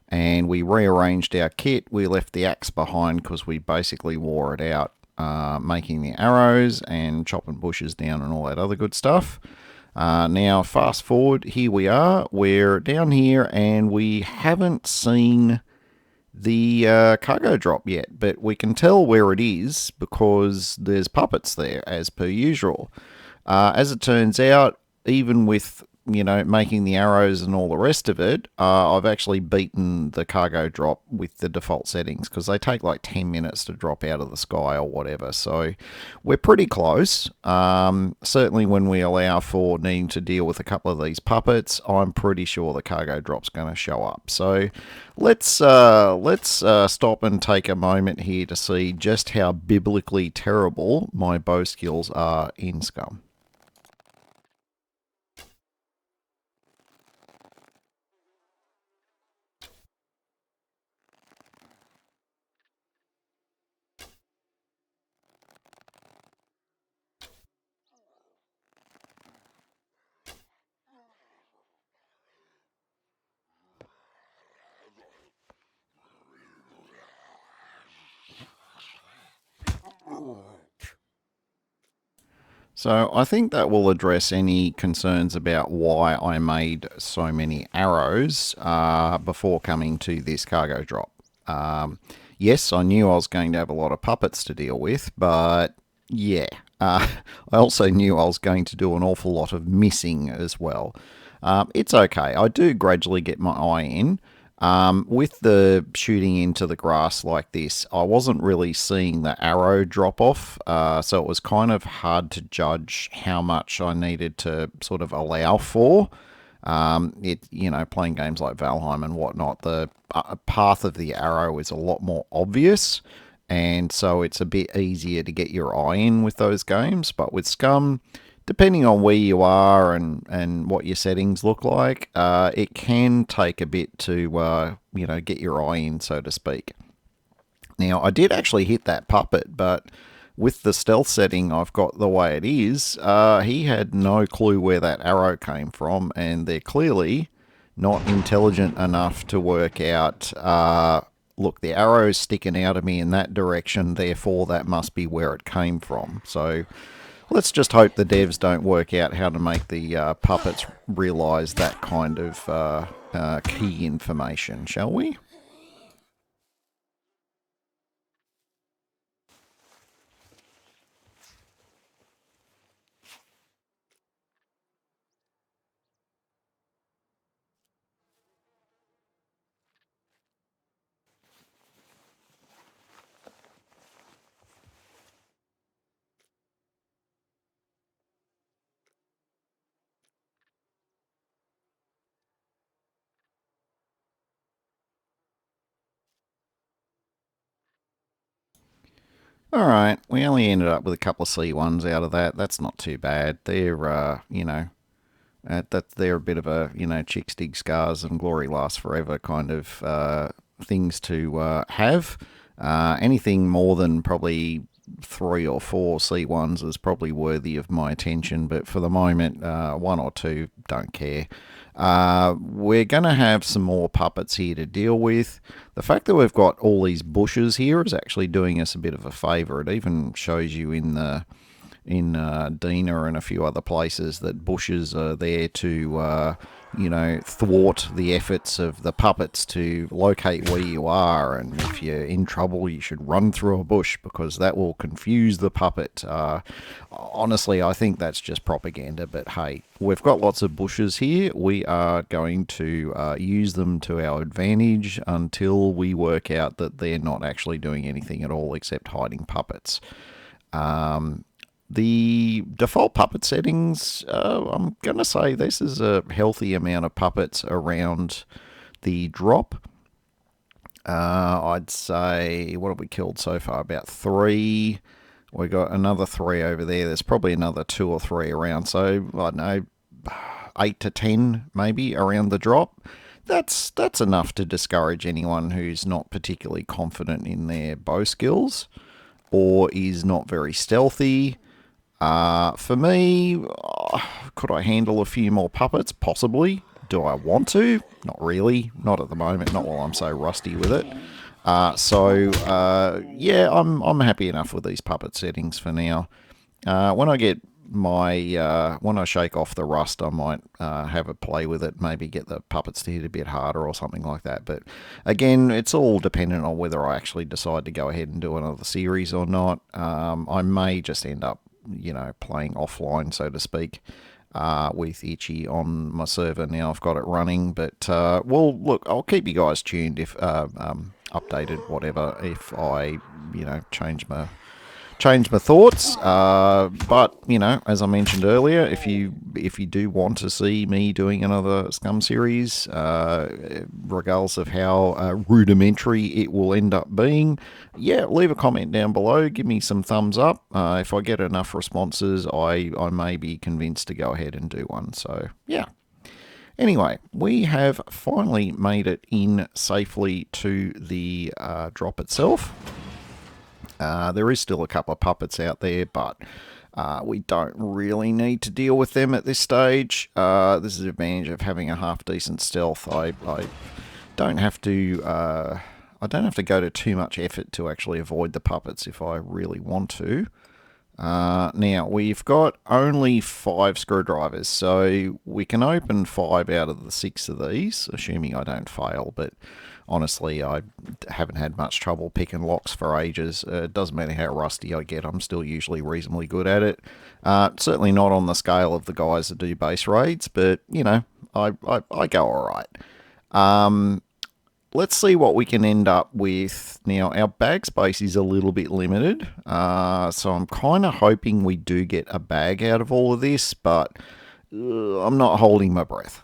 S1: And we rearranged our kit. We left the axe behind because we basically wore it out making the arrows and chopping bushes down and all that other good stuff. Now, fast forward, here we are. We're down here and we haven't seen the cargo drop yet, but we can tell where it is because there's puppets there as per usual. As it turns out, even with making the arrows and all the rest of it, I've actually beaten the cargo drop with the default settings because they take like 10 minutes to drop out of the sky or whatever. So we're pretty close. Certainly when we allow for needing to deal with a couple of these puppets, I'm pretty sure the cargo drop's going to show up. So let's stop and take a moment here to see just how biblically terrible my bow skills are in Scum. So I think that will address any concerns about why I made so many arrows before coming to this cargo drop. Yes, I knew I was going to have a lot of puppets to deal with, but yeah, I also knew I was going to do an awful lot of missing as well. It's okay. I do gradually get my eye in. With the shooting into the grass like this, I wasn't really seeing the arrow drop off, so it was kind of hard to judge how much I needed to sort of allow for. Playing games like Valheim and whatnot, the path of the arrow is a lot more obvious, and so it's a bit easier to get your eye in with those games. But with Scum, depending on where you are and what your settings look like, it can take a bit to get your eye in, so to speak. Now, I did actually hit that puppet, but with the stealth setting I've got the way it is, he had no clue where that arrow came from, and they're clearly not intelligent enough to work out. Look, the arrow's sticking out of me in that direction, therefore that must be where it came from. So let's just hope the devs don't work out how to make the puppets realise that kind of key information, shall we? Alright, we only ended up with a couple of C1s out of that. That's not too bad. They're, that they're a bit of a, chicks dig scars and glory lasts forever kind of things to have. Anything more than probably 3 or 4 C1s is probably worthy of my attention, but for the moment, 1 or 2, don't care. We're going to have some more puppets here to deal with. The fact that we've got all these bushes here is actually doing us a bit of a favour. It even shows you in Dina and a few other places that bushes are there to, thwart the efforts of the puppets to locate where you are. And if you're in trouble, you should run through a bush because that will confuse the puppet. Honestly, I think that's just propaganda, but hey, we've got lots of bushes here. We are going to use them to our advantage until we work out that they're not actually doing anything at all except hiding puppets. The default puppet settings, I'm going to say this is a healthy amount of puppets around the drop. I'd say, what have we killed so far? About 3. We got another 3 over there. There's probably another 2 or 3 around. So, I don't know, 8 to 10 maybe around the drop. That's enough to discourage anyone who's not particularly confident in their bow skills or is not very stealthy. For me, could I handle a few more puppets? Possibly. Do I want to? Not really. Not at the moment. Not while I'm so rusty with it. Yeah, I'm happy enough with these puppet settings for now. When I get when I shake off the rust, I might have a play with it, maybe get the puppets to hit a bit harder or something like that. But again, it's all dependent on whether I actually decide to go ahead and do another series or not. I may just end up, playing offline, so to speak. With Itchy on my server now, I've got it running. But well, look, I'll keep you guys tuned if updated, whatever, if I change my thoughts. But as I mentioned earlier, if you do want to see me doing another Scum series, regardless of how rudimentary it will end up being, yeah, leave a comment down below. Give me some thumbs up. If I get enough responses, I may be convinced to go ahead and do one. So yeah. Anyway, we have finally made it in safely to the drop itself. There is still a couple of puppets out there, but we don't really need to deal with them at this stage. This is the advantage of having a half decent stealth. I don't have to. I don't have to go to too much effort to actually avoid the puppets if I really want to. Now, we've got only 5 screwdrivers, so we can open 5 out of the 6 of these, assuming I don't fail, but honestly, I haven't had much trouble picking locks for ages. It doesn't matter how rusty I get, I'm still usually reasonably good at it. Certainly not on the scale of the guys that do base raids, but, I go alright. Let's see what we can end up with. Now, our bag space is a little bit limited, so I'm kind of hoping we do get a bag out of all of this, but I'm not holding my breath.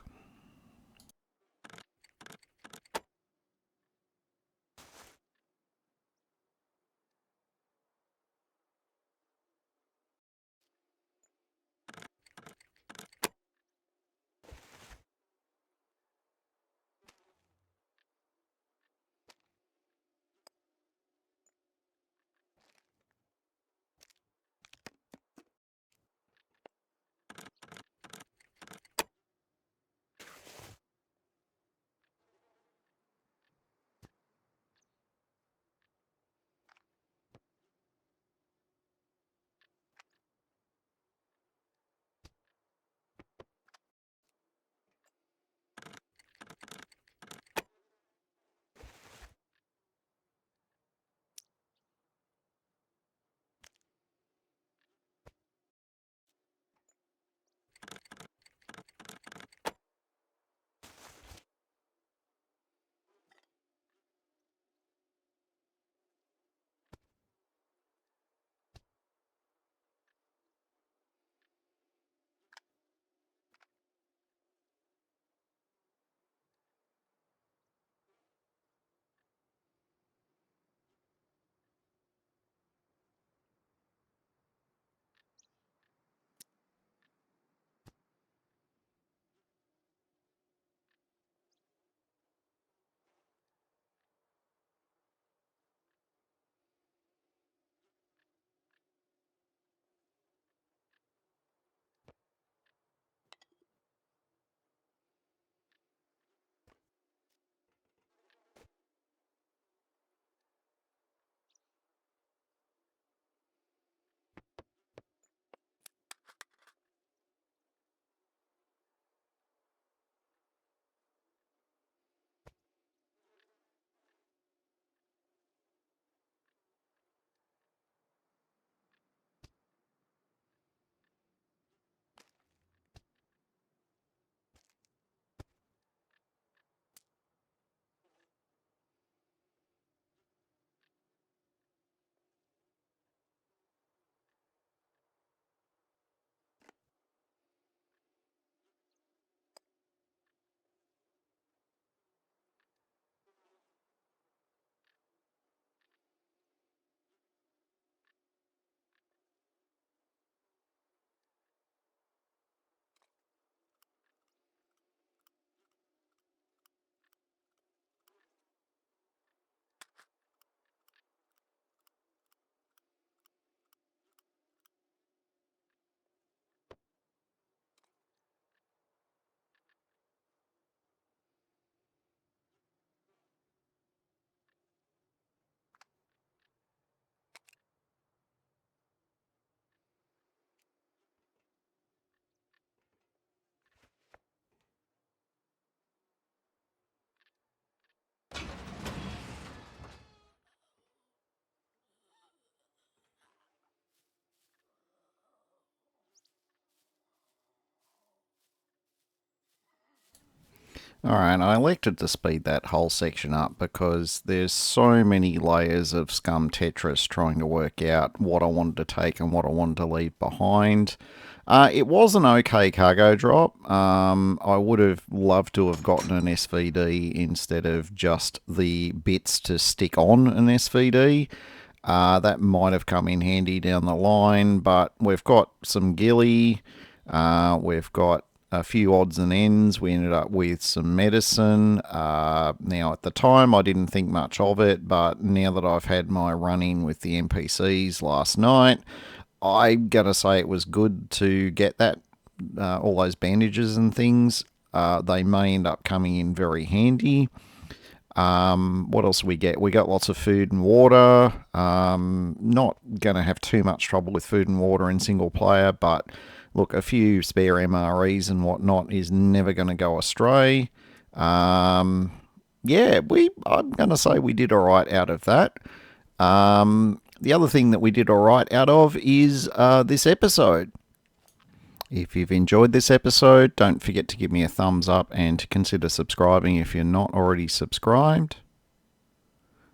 S1: Alright, I elected to speed that whole section up because there's so many layers of Scum Tetris trying to work out what I wanted to take and what I wanted to leave behind. It was an okay cargo drop. I would have loved to have gotten an SVD instead of just the bits to stick on an SVD. That might have come in handy down the line, but we've got some ghillie. We've got a few odds and ends. We ended up with some medicine. Now, at the time, I didn't think much of it, but now that I've had my run in with the NPCs last night, I'm going to say it was good to get that, all those bandages and things. They may end up coming in very handy. What else do we get? We got lots of food and water. Not going to have too much trouble with food and water in single player, but look, a few spare MREs and whatnot is never going to go astray. Yeah, I'm going to say we did all right out of that. The other thing that we did all right out of is this episode. If you've enjoyed this episode, don't forget to give me a thumbs up and to consider subscribing if you're not already subscribed.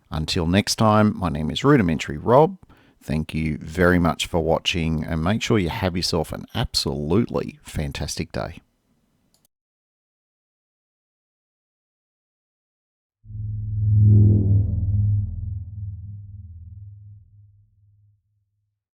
S1: Until next time, my name is Rudimentary Rob. Thank you very much for watching, and make sure you have yourself an absolutely fantastic day.